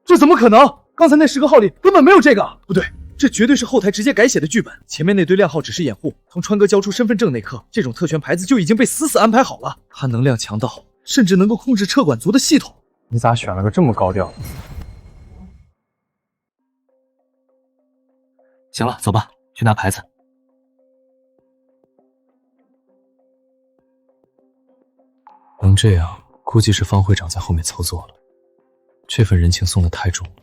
这怎么可能？刚才那10个号里根本没有这个。不对，这绝对是后台直接改写的剧本。前面那堆靓号只是掩护，从川哥交出身份证那刻，这种特权牌子就已经被死死安排好了。他能量强到甚至能够控制车管族的系统。你咋选了个这么高调？行了，走吧，去拿牌子。能这样，估计是方会长在后面操作了。这份人情送得太重了，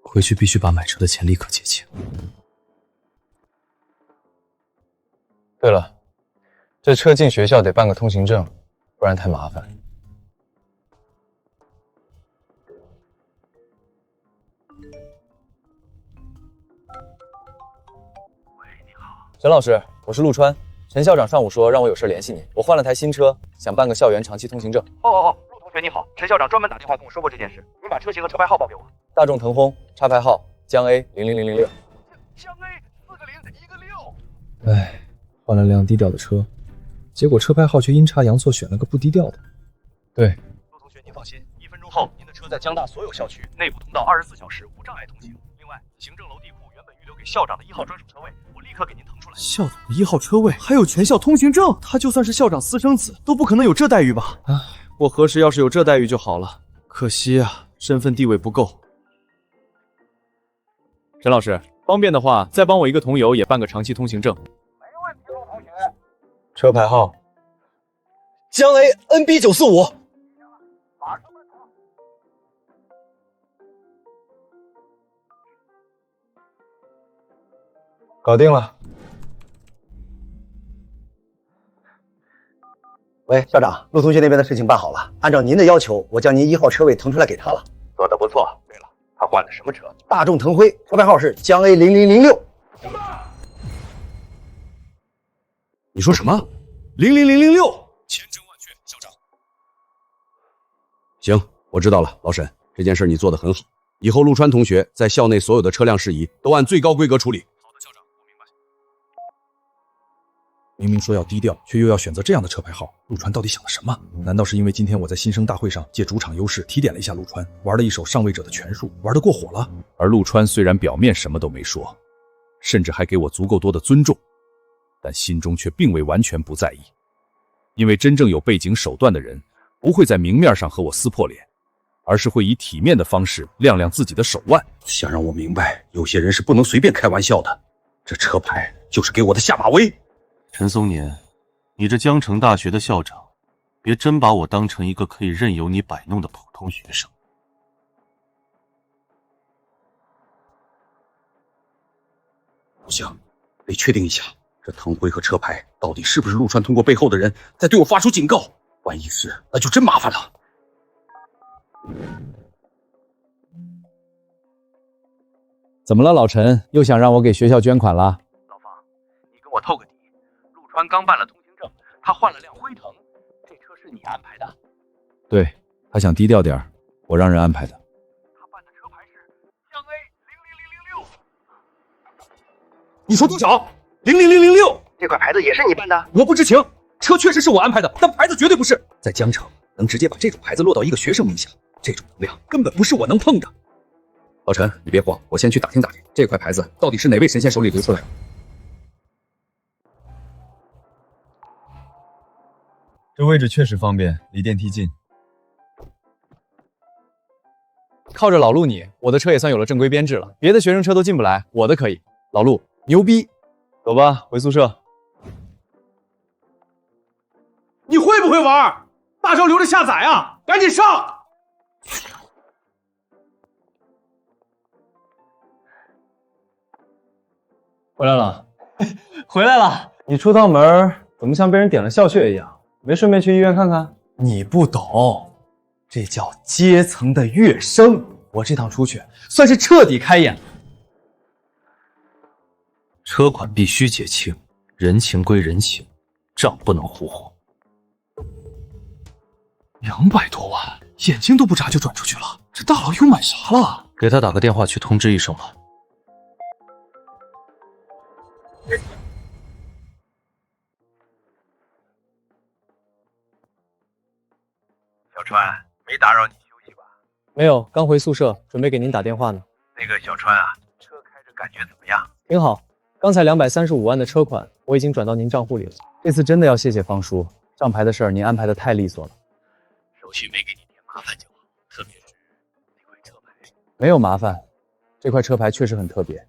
回去必须把买车的钱立刻结清。对了，这车进学校得办个通行证，不然太麻烦。陈老师，我是陆川。陈校长上午说让我有事联系你，我换了台新车，想办个校园长期通行证。陆同学你好，陈校长专门打电话跟我说过这件事，您把车型和车牌号报给我。大众腾轰，插牌号江 A 00006。江 A 4个0，1个6。哎，换了辆低调的车，结果车牌号却阴差阳错选了个不低调的。对，陆同学您放心，1分钟后您的车在江大所有校区内部通道24小时无障碍通行。另外，行政楼地库原本预留给校长的1号专属车位，我立刻给您腾出来。校长的1号车位，还有全校通行证，他就算是校长私生子，都不可能有这待遇吧？唉，我何时要是有这待遇就好了，可惜啊，身份地位不够。陈老师，方便的话，再帮我一个同游也办个长期通行证。车牌号江 A NB 945。搞定了。喂，校长，陆同学那边的事情办好了，按照您的要求，我将您1号车位腾出来给他了。做得不错。对了，他换了什么车？大众腾辉，车牌号是江 A 0006。你说什么？00006？千真万确，校长。行，我知道了，老沈，这件事你做得很好。以后陆川同学在校内所有的车辆事宜都按最高规格处理。好的，校长，我明白。明明说要低调，却又要选择这样的车牌号，陆川到底想了什么？难道是因为今天我在新生大会上借主场优势提点了一下陆川，玩了一手上位者的权术，玩得过火了？而陆川虽然表面什么都没说，甚至还给我足够多的尊重，但心中却并未完全不在意。因为真正有背景手段的人，不会在明面上和我撕破脸，而是会以体面的方式亮亮自己的手腕。想让我明白，有些人是不能随便开玩笑的。这车牌就是给我的下马威。陈松年，你这江城大学的校长，别真把我当成一个可以任由你摆弄的普通学生。不行，得确定一下，这腾辉和车牌到底是不是陆川通过背后的人在对我发出警告？万一是，那就真麻烦了。怎么了，老陈？又想让我给学校捐款了？老方，你跟我透个底。陆川刚办了通行证，他换了辆辉腾，这车是你安排的？对，他想低调点，我让人安排的。他办的车牌是江 A 00006。你说多少？00006？这块牌子也是你办的？我不知情，车确实是我安排的，但牌子绝对不是。在江城，能直接把这种牌子落到一个学生名下，这种能量根本不是我能碰的。老陈，你别慌，我先去打听打听，这块牌子到底是哪位神仙手里流出来的。这位置确实方便，离电梯近。靠着老陆你，我的车也算有了正规编制了，别的学生车都进不来，我的可以。老陆牛逼，走吧，回宿舍。你会不会玩？大招留着下载啊！赶紧上！回来了，回来了。你出趟门怎么像被人点了笑穴一样？没顺便去医院看看？你不懂，这叫阶层的跃升。我这趟出去算是彻底开眼了。车款必须结清，人情归人情，账不能糊糊。200多万，眼睛都不眨就转出去了，这大佬又买啥了？给他打个电话去通知一声吧。小川，没打扰你休息吧？没有，刚回宿舍，准备给您打电话呢。那个小川啊，车开着感觉怎么样？挺好，刚才235万的车款我已经转到您账户里了。这次真的要谢谢方叔，账牌的事儿您安排的太利索了。手续没给你添麻烦就好，特别是那块车牌。没有麻烦，这块车牌确实很特别。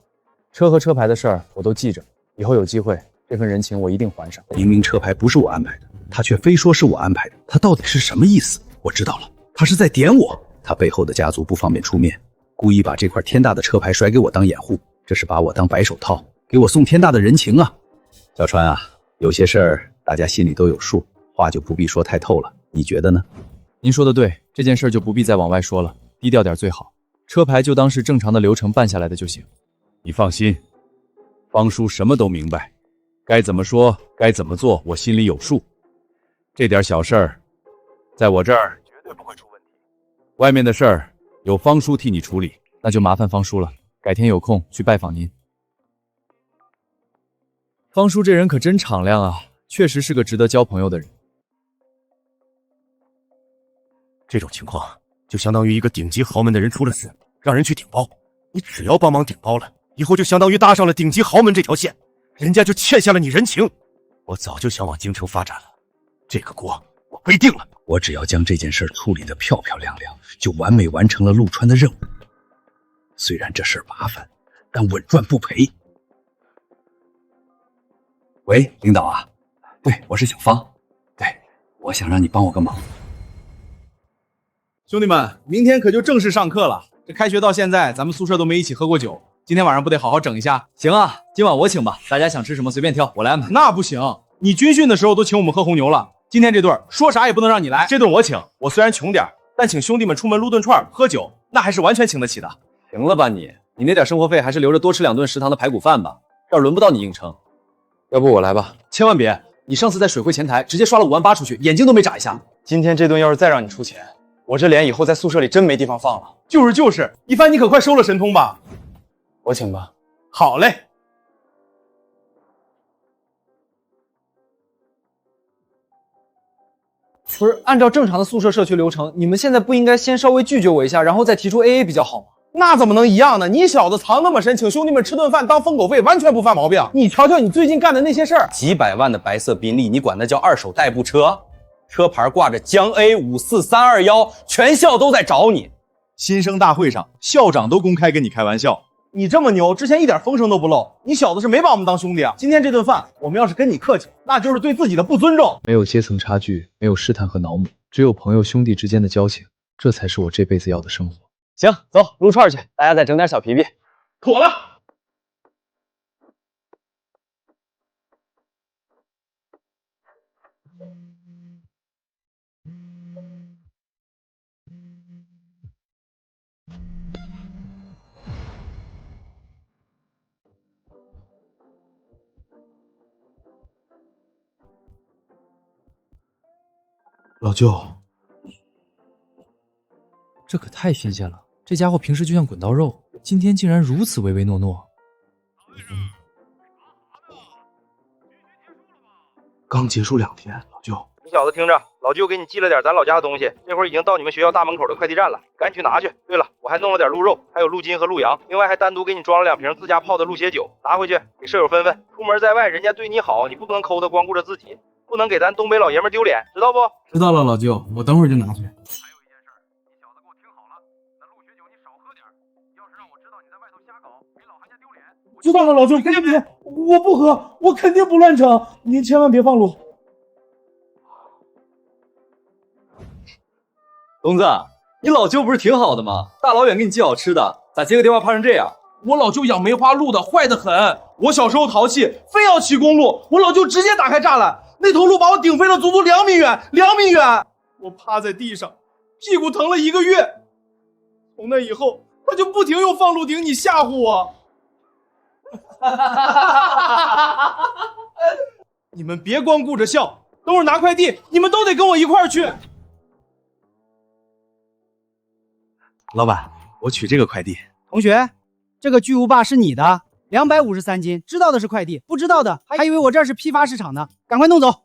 车和车牌的事儿我都记着，以后有机会这份人情我一定还上。明明车牌不是我安排的，他却非说是我安排的，他到底是什么意思？我知道了，他是在点我。他背后的家族不方便出面，故意把这块天大的车牌甩给我当掩护，这是把我当白手套，给我送天大的人情啊！小川啊，有些事儿大家心里都有数，话就不必说太透了，你觉得呢？您说的对，这件事就不必再往外说了，低调点最好。车牌就当是正常的流程办下来的就行。你放心，方叔什么都明白，该怎么说，该怎么做，我心里有数。这点小事儿，在我这儿绝对不会出问题。外面的事儿有方叔替你处理，那就麻烦方叔了，改天有空去拜访您。方叔这人可真敞亮啊，确实是个值得交朋友的人。这种情况就相当于一个顶级豪门的人出了事，让人去顶包，你只要帮忙顶包了，以后就相当于搭上了顶级豪门这条线，人家就欠下了你人情。我早就想往京城发展了，这个锅我背定了。我只要将这件事处理得漂漂亮亮，就完美完成了陆川的任务。虽然这事儿麻烦，但稳赚不赔。喂，领导啊，对，我是小芳，对，我想让你帮我个忙。兄弟们，明天可就正式上课了。这开学到现在，咱们宿舍都没一起喝过酒，今天晚上不得好好整一下？行啊，今晚我请吧，大家想吃什么随便挑，我来安排。那不行，你军训的时候都请我们喝红牛了，今天这顿说啥也不能让你来。这顿我请，我虽然穷点，但请兄弟们出门撸顿串喝酒，那还是完全请得起的。行了吧你那点生活费还是留着多吃2顿食堂的排骨饭吧，这儿轮不到你硬撑。要不我来吧，千万别！你上次在水汇前台直接刷了5万8出去，眼睛都没眨一下。今天这顿要是再让你出钱，我这脸以后在宿舍里真没地方放了。就是，一帆你可快收了神通吧。我请吧。好嘞。不是按照正常的宿舍社区流程，你们现在不应该先稍微拒绝我一下，然后再提出 AA 比较好吗？那怎么能一样呢？你小子藏那么深，请兄弟们吃顿饭当疯狗费，完全不犯毛病。你瞧瞧你最近干的那些事儿，几百万的白色宾利，你管那叫二手代步车？车牌挂着江 A54321，全校都在找你。新生大会上，校长都公开跟你开玩笑。你这么牛，之前一点风声都不漏，你小子是没把我们当兄弟啊！今天这顿饭，我们要是跟你客气，那就是对自己的不尊重。没有阶层差距，没有试探和挠母，只有朋友兄弟之间的交情，这才是我这辈子要的生活。行，走撸串去，大家再整点小皮皮。妥了。老舅，这可太新鲜了！这家伙平时就像滚刀肉，今天竟然如此唯唯诺诺。刚结束2天，老舅，你小子听着，老舅给你寄了点咱老家的东西，这会儿已经到你们学校大门口的快递站了，赶紧去拿去。对了，我还弄了点鹿肉，还有鹿筋和鹿羊，另外还单独给你装了2瓶自家泡的鹿血酒，拿回去给舍友分分。出门在外，人家对你好，你不能抠的光顾着自己，不能给咱东北老爷们丢脸，知道不？知道了，老舅，我等会儿就拿去。知道了，老舅，别，我不喝，我肯定不乱整，您千万别放鹿。东子，你老舅不是挺好的吗？大老远给你寄好吃的，咋接个电话怕成这样？我老舅养梅花鹿的，坏得很。我小时候淘气，非要骑公路，我老舅直接打开栅栏，那头鹿把我顶飞了足足2米远，2米远。我趴在地上，屁股疼了1个月。从那以后，他就不停用放鹿顶你吓唬我。你们别光顾着笑，等会儿拿快递，你们都得跟我一块儿去。老板，我取这个快递。同学，这个巨无霸是你的，253斤，知道的是快递，不知道的还以为我这是批发市场呢，赶快弄走。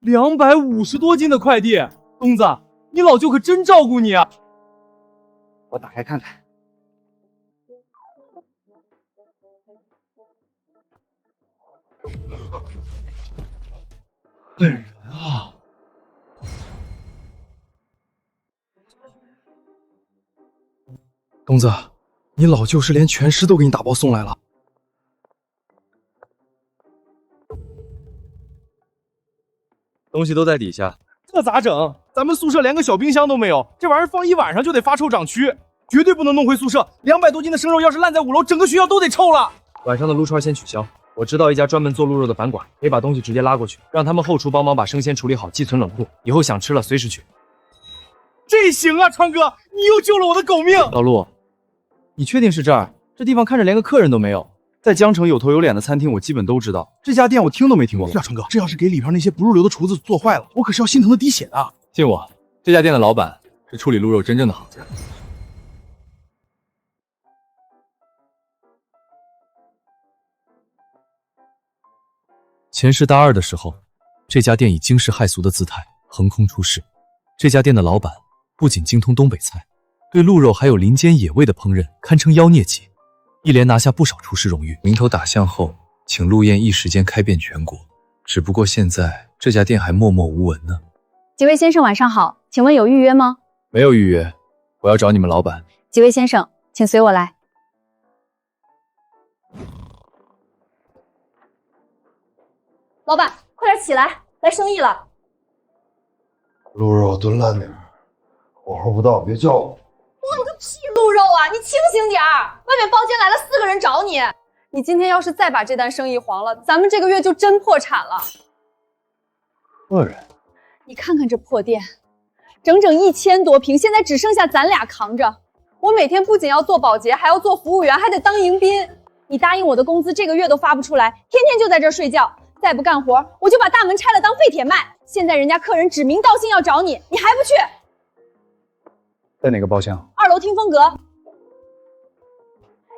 250多斤的快递，东子，你老舅可真照顾你啊！我打开看看。本人啊！东子，你老舅是连全尸都给你打包送来了。东西都在底下。这咋整？咱们宿舍连个小冰箱都没有，这玩意儿放一晚上就得发臭长蛆，绝对不能弄回宿舍。200多斤的生肉要是烂在5楼，整个学校都得臭了。晚上的撸串先取消。我知道一家专门做鹿肉的饭馆，可以把东西直接拉过去，让他们后厨帮忙把生鲜处理好，寄存冷库，以后想吃了随时取。这行啊，川哥，你又救了我的狗命。老陆，你确定是这儿？这地方看着连个客人都没有。在江城有头有脸的餐厅，我基本都知道。这家店我听都没听过。是啊，川哥，这要是给里边那些不入流的厨子做坏了，我可是要心疼的滴血的。信我，这家店的老板是处理鹿肉真正的行家。前世大二的时候，这家店以惊世骇俗的姿态横空出世。这家店的老板不仅精通东北菜，对鹿肉还有林间野味的烹饪堪称妖孽级，一连拿下不少厨师荣誉。名头打响后，请陆宴一时间开遍全国。只不过现在这家店还默默无闻呢。几位先生晚上好，请问有预约吗？没有预约，我要找你们老板。几位先生，请随我来。老板，快点起来，来生意了。鹿肉炖烂点，火候不到别叫我。炖个屁鹿肉啊！你清醒点儿，外面包间来了4个人找你。你今天要是再把这单生意黄了，咱们这个月就真破产了。客人，你看看这破店，整整1000多平，现在只剩下咱俩扛着。我每天不仅要做保洁，还要做服务员，还得当迎宾。你答应我的工资这个月都发不出来，天天就在这儿睡觉。再不干活，我就把大门拆了当废铁卖。现在人家客人指名道姓要找你，你还不去？在哪个包厢2楼听风阁。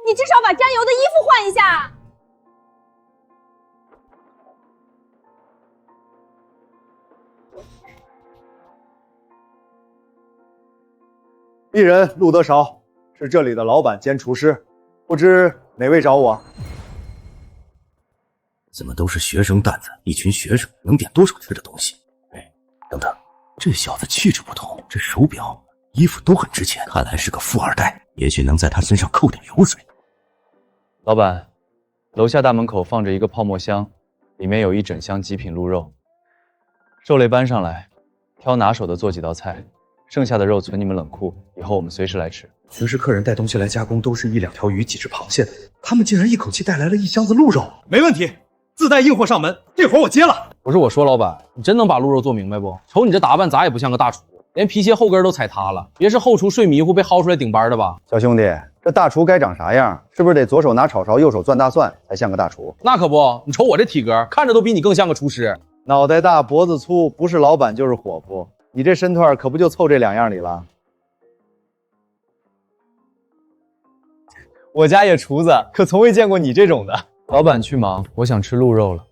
你至少把沾油的衣服换一下。鄙人陆德韶，是这里的老板兼厨师，不知哪位找我？怎么都是学生担子？一群学生能点多少吃的东西？哎，等等，这小子气质不同，这手表、衣服都很值钱，看来是个富二代。也许能在他身上扣点油水。老板，楼下大门口放着一个泡沫箱，里面有一整箱极品鹿肉。肉类搬上来，挑拿手的做几道菜，剩下的肉存你们冷库，以后我们随时来吃。平时客人带东西来加工都是1、2条鱼、几只螃蟹的，他们竟然一口气带来了1箱子鹿肉。没问题。自带硬货上门，这活我接了。不是我说，老板，你真能把鹿肉做明白不？瞅你这打扮，咋也不像个大厨，连皮鞋后跟都踩塌了。别是后厨睡迷糊被薅出来顶班的吧？小兄弟，这大厨该长啥样？是不是得左手拿炒勺，右手攥大蒜，才像个大厨？那可不，你瞅我这体格，看着都比你更像个厨师。脑袋大脖子粗，不是老板就是伙夫。你这身段可不就凑这2样里了？我家也厨子，可从未见过你这种的。老板去忙，我想吃鹿肉了。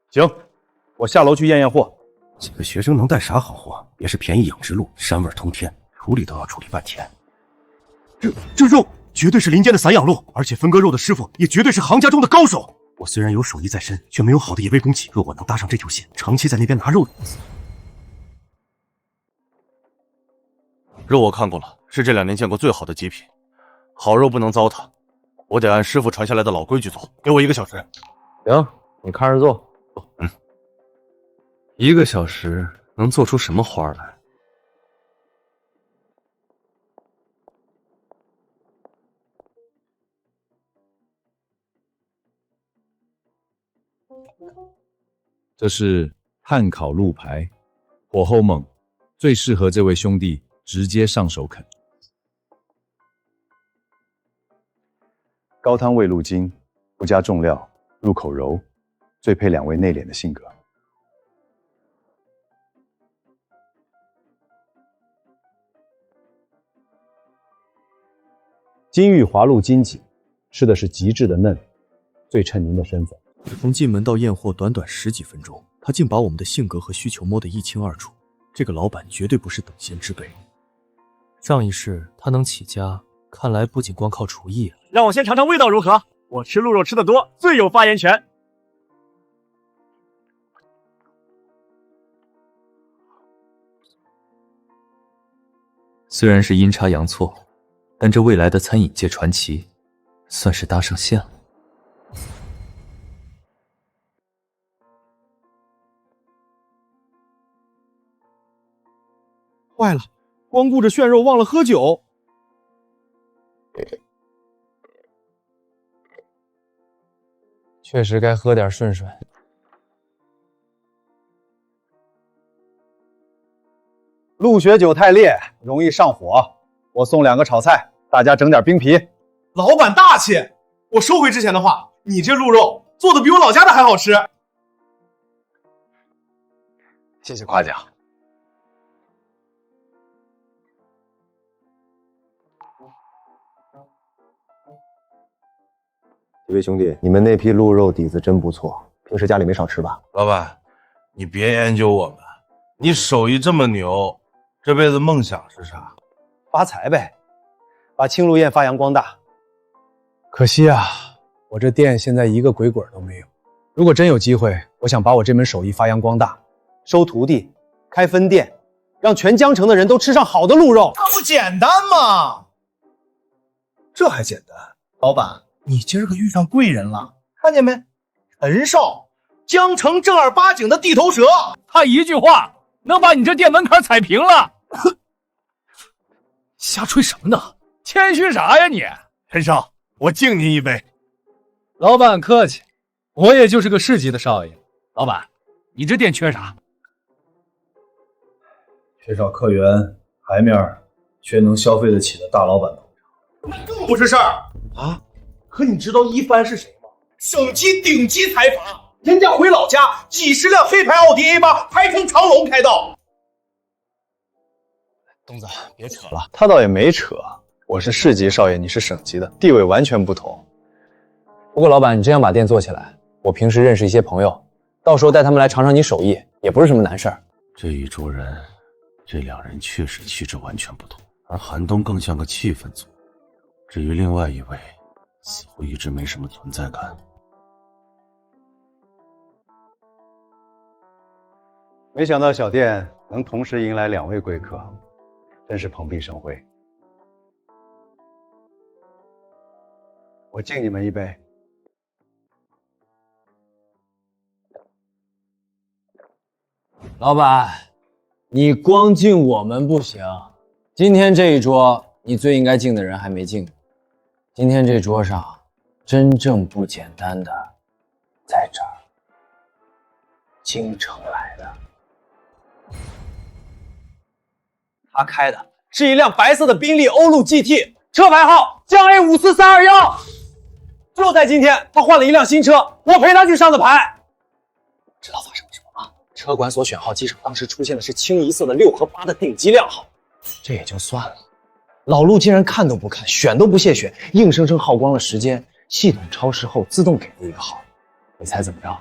行，我下楼去验货。几个学生能带啥好货？别是便宜养殖鹿，膻味通天，处理都要处理半天。这肉绝对是林间的散养鹿，而且分割肉的师傅也绝对是行家中的高手。我虽然有手艺在身，却没有好的野味供给。若我能搭上这条线，长期在那边拿肉，肉我看过了，是这2年见过最好的极品，好肉不能糟蹋。我得按师傅传下来的老规矩做，给我1个小时。行，你看着做。1个小时能做出什么花来？这是炭烤鹿排，火候猛，最适合这位兄弟直接上手啃。高汤味鹿筋，不加重料，入口柔，最配两位内敛的性格。金玉华露金桔，吃的是极致的嫩，最衬您的身份。从进门到验货短短10几分钟，他竟把我们的性格和需求摸得一清二楚。这个老板绝对不是等闲之辈。上一世他能起家，看来不仅光靠厨艺啊。让我先尝尝味道如何？我吃鹿肉吃得多，最有发言权。虽然是阴差阳错，但这未来的餐饮界传奇，算是搭上线了。坏了，光顾着炫肉，忘了喝酒。确实该喝点顺顺。鹿血酒太烈，容易上火。我送2个炒菜，大家整点冰皮。老板大气，我收回之前的话，你这鹿肉做的比我老家的还好吃。谢谢夸奖。几位兄弟，你们那批鹿肉底子真不错，平时家里没少吃吧？老板，你别研究我们，你手艺这么牛，这辈子梦想是啥？发财呗，把青鹿宴发扬光大。可惜啊，我这店现在一个鬼鬼都没有。如果真有机会，我想把我这门手艺发扬光大，收徒弟，开分店，让全江城的人都吃上好的鹿肉。那不简单吗？这还简单？老板，你今儿个遇上贵人了，看见没？陈少，江城正儿八经的地头蛇，他一句话能把你这店门槛踩平了。瞎吹什么呢？谦虚啥呀你？陈少，我敬您一杯。老板客气，我也就是个市级的少爷。老板，你这店缺啥？缺少客源，牌面，缺能消费得起的大老板捧场。那更不是事儿啊！可你知道一帆是谁吗？省级顶级财阀，人家回老家几10辆黑牌奥迪 A8 排成长龙开道。东子，别扯了，他倒也没扯。我是市级少爷，你是省级的，地位完全不同。不过老板，你真想把店做起来，我平时认识一些朋友，到时候带他们来尝尝你手艺，也不是什么难事儿。这一桌人，这2人确实气质完全不同，而韩东更像个气氛组。至于另外一位，似乎一直没什么存在感。没想到小店能同时迎来2位贵客，真是蓬荜生辉。我敬你们一杯。老板，你光敬我们不行，今天这一桌你最应该敬的人还没敬。今天这桌上真正不简单的在这儿，京城来的。他开的是一辆白色的宾利欧陆 GT， 车牌号江 A54321。就在今天，他换了一辆新车，我陪他去上的牌。知道发生了什么吗？车管所选号机上当时出现的是清一色的6和8的顶级靓号。这也就算了，老陆竟然看都不看，选都不屑选，硬生生耗光了时间。系统超时后自动给了一个号，你猜怎么着？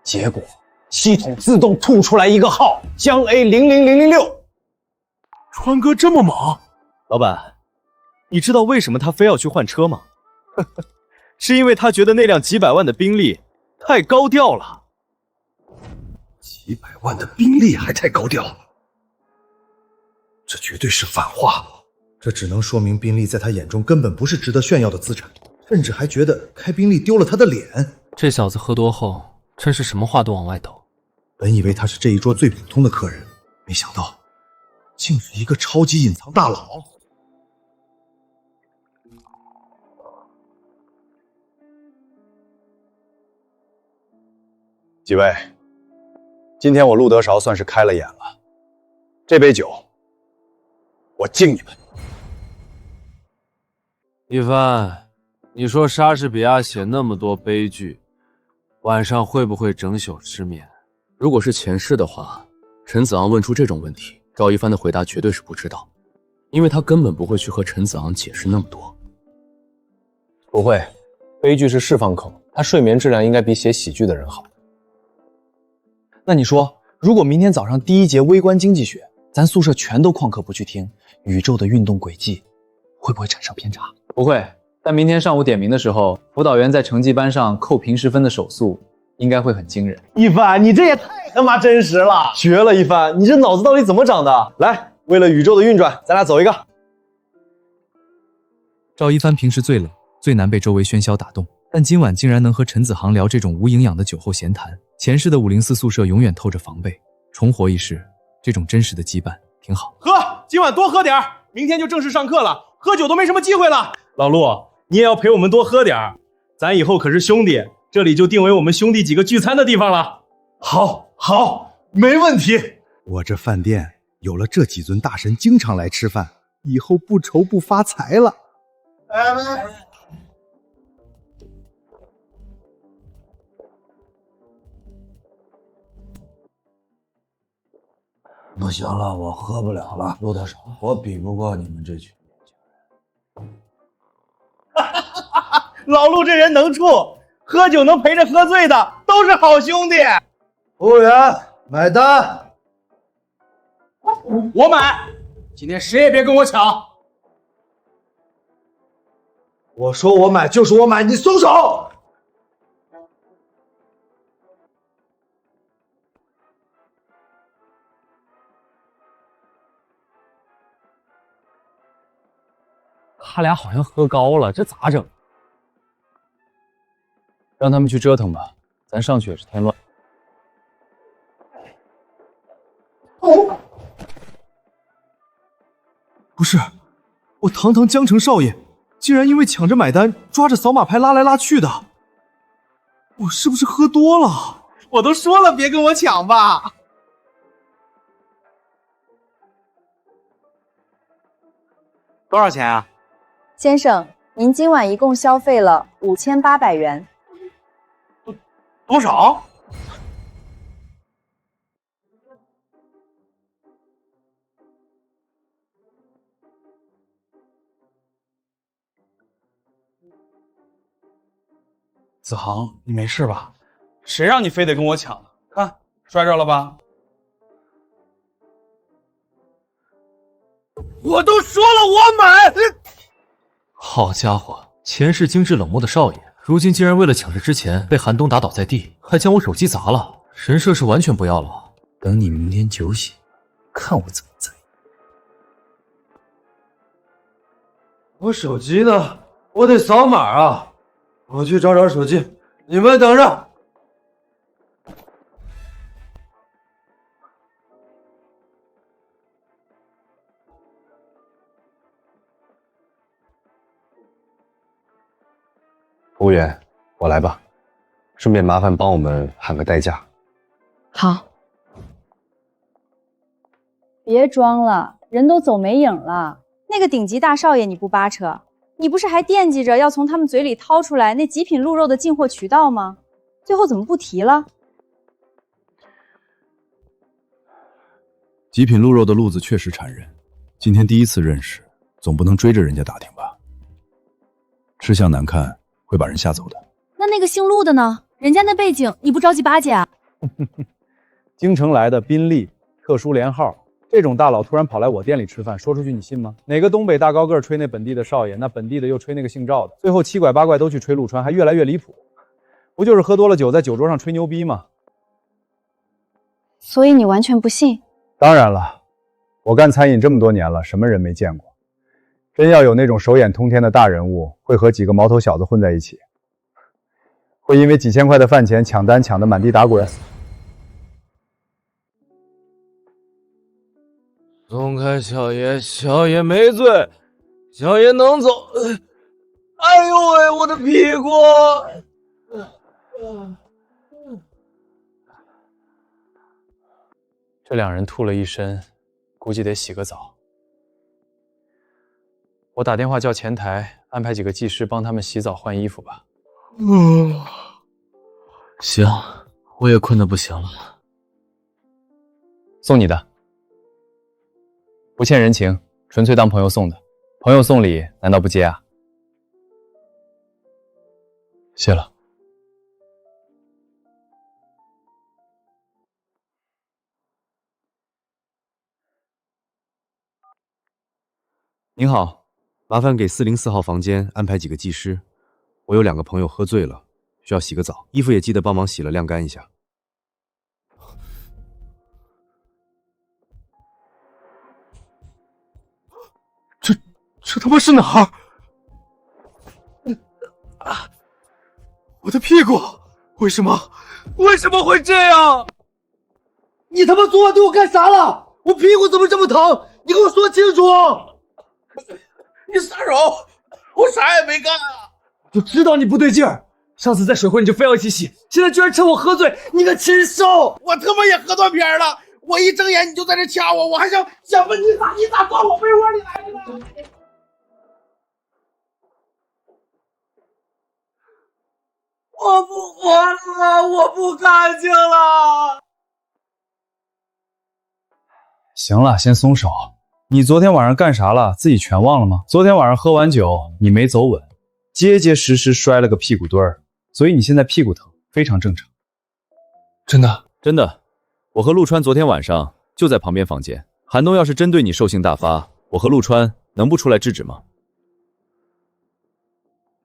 结果系统自动吐出来一个号，江 A00006。川哥这么猛，老板，你知道为什么他非要去换车吗？是因为他觉得那辆几百万的宾利太高调了。几百万的宾利还太高调了，这绝对是反话。这只能说明宾利在他眼中根本不是值得炫耀的资产，甚至还觉得开宾利丢了他的脸。这小子喝多后真是什么话都往外抖。本以为他是这一桌最普通的客人，没想到竟是一个超级隐藏大佬。几位，今天我陆德韶算是开了眼了。这杯酒，我敬你们。一帆，你说莎士比亚写那么多悲剧，晚上会不会整宿失眠？如果是前世的话，陈子昂问出这种问题，赵一帆的回答绝对是不知道，因为他根本不会去和陈子昂解释那么多。不会，悲剧是释放口，他睡眠质量应该比写喜剧的人好。那你说，如果明天早上第一节微观经济学，咱宿舍全都旷课不去听，宇宙的运动轨迹会不会产生偏差？不会，但明天上午点名的时候，辅导员在成绩班上扣平时分的手速应该会很惊人。一帆，你这也太他妈真实了，绝了！一帆，你这脑子到底怎么长的？来，为了宇宙的运转，咱俩走一个。赵一帆平时最冷，最难被周围喧嚣打动，但今晚竟然能和陈子航聊这种无营养的酒后闲谈。前世的504宿舍永远透着防备，重活一世，这种真实的羁绊挺好。喝，今晚多喝点儿，明天就正式上课了，喝酒都没什么机会了。老陆，你也要陪我们多喝点儿，咱以后可是兄弟，这里就定为我们兄弟几个聚餐的地方了。好，没问题。我这饭店有了这几尊大神经常来吃饭，以后不愁不发财了。不行了，我喝不了了，陆大少，我比不过你们这群年轻人。老陆这人能处，喝酒能陪着喝醉的都是好兄弟。服务员，买单。我买，今天谁也别跟我抢。我说我买就是我买，你松手！他俩好像喝高了，这咋整？让他们去折腾吧，咱上去也是添乱。不是，我堂堂江城少爷，竟然因为抢着买单，抓着扫码牌拉来拉去的。我是不是喝多了？我都说了别跟我抢吧。多少钱啊？先生，您今晚一共消费了5800元。多少？子航，你没事吧？谁让你非得跟我抢的？看，摔着了吧？我都说了我买。好家伙，前世精致冷漠的少爷，如今竟然为了抢着之前被寒冬打倒在地，还将我手机砸了，神社是完全不要了。等你明天酒醒，看我怎么宰。我手机呢？我得扫码啊！我去找手机，你们等着。服务员，我来吧，顺便麻烦帮我们喊个代驾。好，别装了，人都走没影了。那个顶级大少爷你不扒扯，你不是还惦记着要从他们嘴里掏出来那极品鹿肉的进货渠道吗？最后怎么不提了？极品鹿肉的路子确实缠人，今天第一次认识，总不能追着人家打听吧？吃相难看会把人吓走的。那个姓陆的呢？人家那背景你不着急巴结啊？京城来的宾利特殊连号，这种大佬突然跑来我店里吃饭，说出去你信吗？哪个东北大高个吹那本地的少爷，那本地的又吹那个姓赵的，最后七拐八怪都去吹陆川，还越来越离谱。不就是喝多了酒在酒桌上吹牛逼吗？所以你完全不信？当然了，我干餐饮这么多年了，什么人没见过？真要有那种手眼通天的大人物，会和几个毛头小子混在一起，会因为几千块的饭钱抢单抢得满地打滚。松开小爷，小爷没醉，小爷能走。哎呦喂，我的屁股！这两人吐了一身，估计得洗个澡。我打电话叫前台安排几个技师帮他们洗澡换衣服吧。行，我也困得不行了。送你的，不欠人情，纯粹当朋友送的。朋友送礼，难道不接啊？谢了。您好，麻烦给404号房间安排几个技师。我有2个朋友喝醉了，需要洗个澡，衣服也记得帮忙洗了晾干一下。这他妈是哪儿？我的屁股！为什么会这样？你他妈昨晚对我干啥了？我屁股怎么这么疼？你给我说清楚！你撒手！我啥也没干啊！就知道你不对劲儿。上次在水会你就非要一起洗，现在居然趁我喝醉，你个禽兽！我他妈也喝断片了！我一睁眼你就在这掐我，我还想问你咋钻我被窝里来的呢？我不活了，我不干净了。行了，先松手。你昨天晚上干啥了？自己全忘了吗？昨天晚上喝完酒，你没走稳，结结实实摔了个屁股墩儿，所以你现在屁股疼，非常正常。真的？真的。我和陆川昨天晚上就在旁边房间。韩东要是真对你兽性大发，我和陆川能不出来制止吗？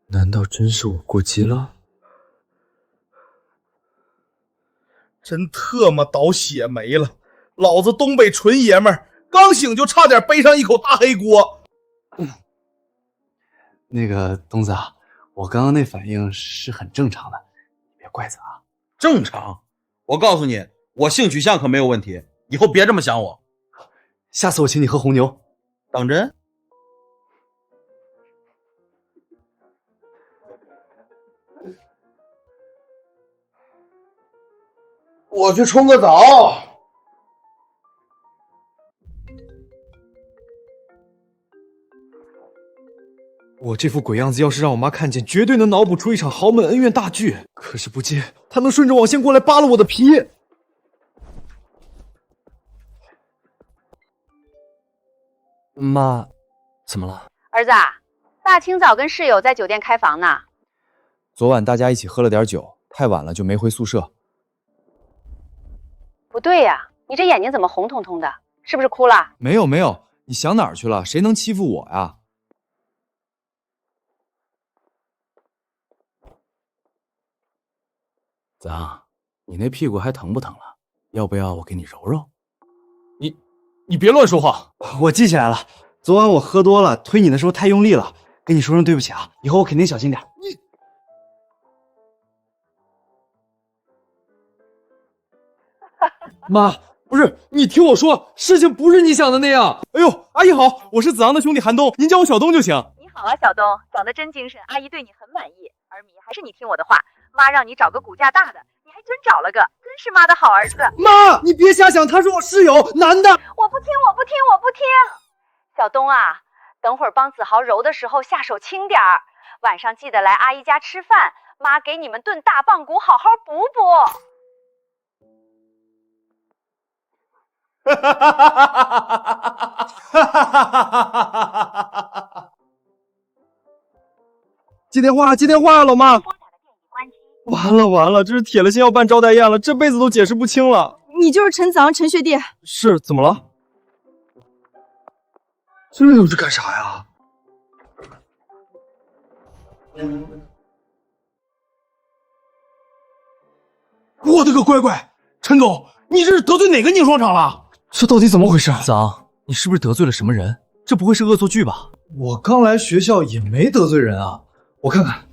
难道真是我过激了？真特么倒血霉了！老子东北纯爷们儿，刚醒就差点背上一口大黑锅。那个东子啊，我刚刚那反应是很正常的，你别怪咱啊。正常？我告诉你，我性取向可没有问题，以后别这么想我。下次我请你喝红牛，当真？我去冲个澡。我这副鬼样子，要是让我妈看见，绝对能脑补出一场豪门恩怨大剧。可是不接，她能顺着网线过来扒了我的皮。妈，怎么了？儿子，大清早跟室友在酒店开房呢。昨晚大家一起喝了点酒，太晚了就没回宿舍。不对呀，你这眼睛怎么红彤彤的？是不是哭了？没有没有，你想哪儿去了？谁能欺负我呀？咋？你那屁股还疼不疼了？要不要我给你揉揉？你别乱说话！我记起来了，昨晚我喝多了，推你的时候太用力了，跟你说声对不起啊，以后我肯定小心点。妈，不是，你听我说，事情不是你想的那样。哎呦，阿姨好，我是子昂的兄弟韩东，您叫我小东就行。你好啊，小东，长得真精神，阿姨对你很满意。儿迷还是你听我的话，妈让你找个骨架大的，你还真找了个，真是妈的好儿子。妈，你别瞎想，他是我室友，男的。我不听，我不听，我不听。小东啊，等会儿帮子豪揉的时候下手轻点儿，晚上记得来阿姨家吃饭，妈给你们炖大棒骨，好好补补。哈哈哈哈哈哈！接电话，接电话，老妈。完了完了，这是铁了心要办招待宴了，这辈子都解释不清了。你就是陈子昂，陈学弟。是，怎么了？这又是干啥呀？我的个乖乖，陈总，你这是得罪哪个宁霜厂了？这到底怎么回事？子昂，你是不是得罪了什么人？这不会是恶作剧吧？我刚来学校也没得罪人啊，我看看。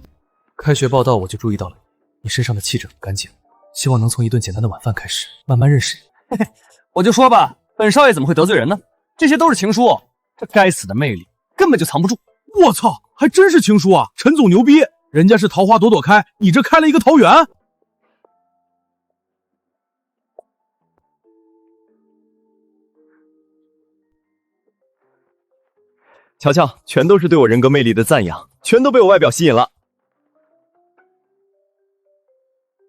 开学报道我就注意到了你身上的气质很干净，希望能从一顿简单的晚饭开始，慢慢认识你。嘿嘿，我就说吧，本少爷怎么会得罪人呢？这些都是情书，这该死的魅力根本就藏不住。我操，还真是情书啊！陈总牛逼，人家是桃花朵朵开，你这开了一个桃园。瞧瞧，全都是对我人格魅力的赞扬，全都被我外表吸引了。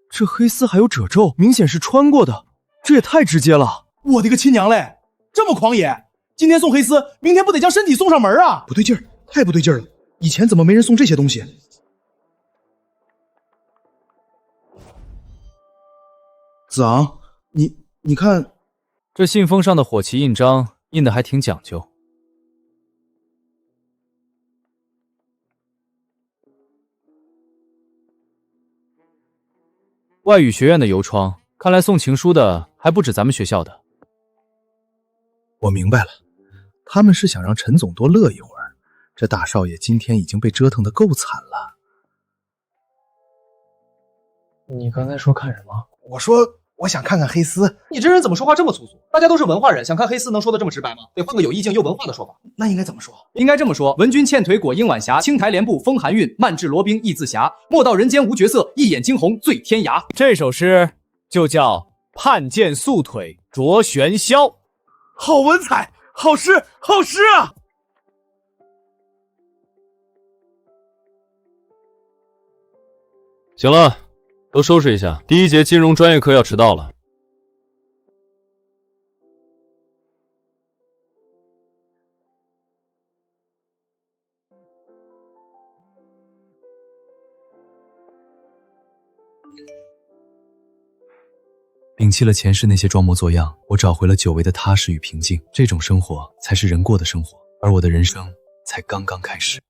这黑丝还有褶皱，明显是穿过的，这也太直接了！我的个亲娘嘞，这么狂野！今天送黑丝，明天不得将身体送上门啊？不对劲儿，太不对劲儿了！以前怎么没人送这些东西？子昂，你看，这信封上的火旗印章印的还挺讲究。外语学院的邮窗，看来送情书的还不止咱们学校的。我明白了，他们是想让陈总多乐一会儿。这大少爷今天已经被折腾得够惨了。你刚才说看什么？我说我想看看黑丝。你这人怎么说话这么粗俗？大家都是文化人，想看黑丝能说的这么直白吗？得换个有意境又文化的说法。那应该怎么说？应该这么说：文君倩腿裹鹰晚霞，青苔莲步风寒韵，漫至罗宾亦自暇。莫道人间无绝色，一眼惊鸿醉天涯。这首诗就叫《盼见素腿着玄霄》。好文采，好诗，好诗啊！行了，都收拾一下，第一节金融专业课要迟到了。摒弃了前世那些装模作样，我找回了久违的踏实与平静。这种生活才是人过的生活，而我的人生才刚刚开始。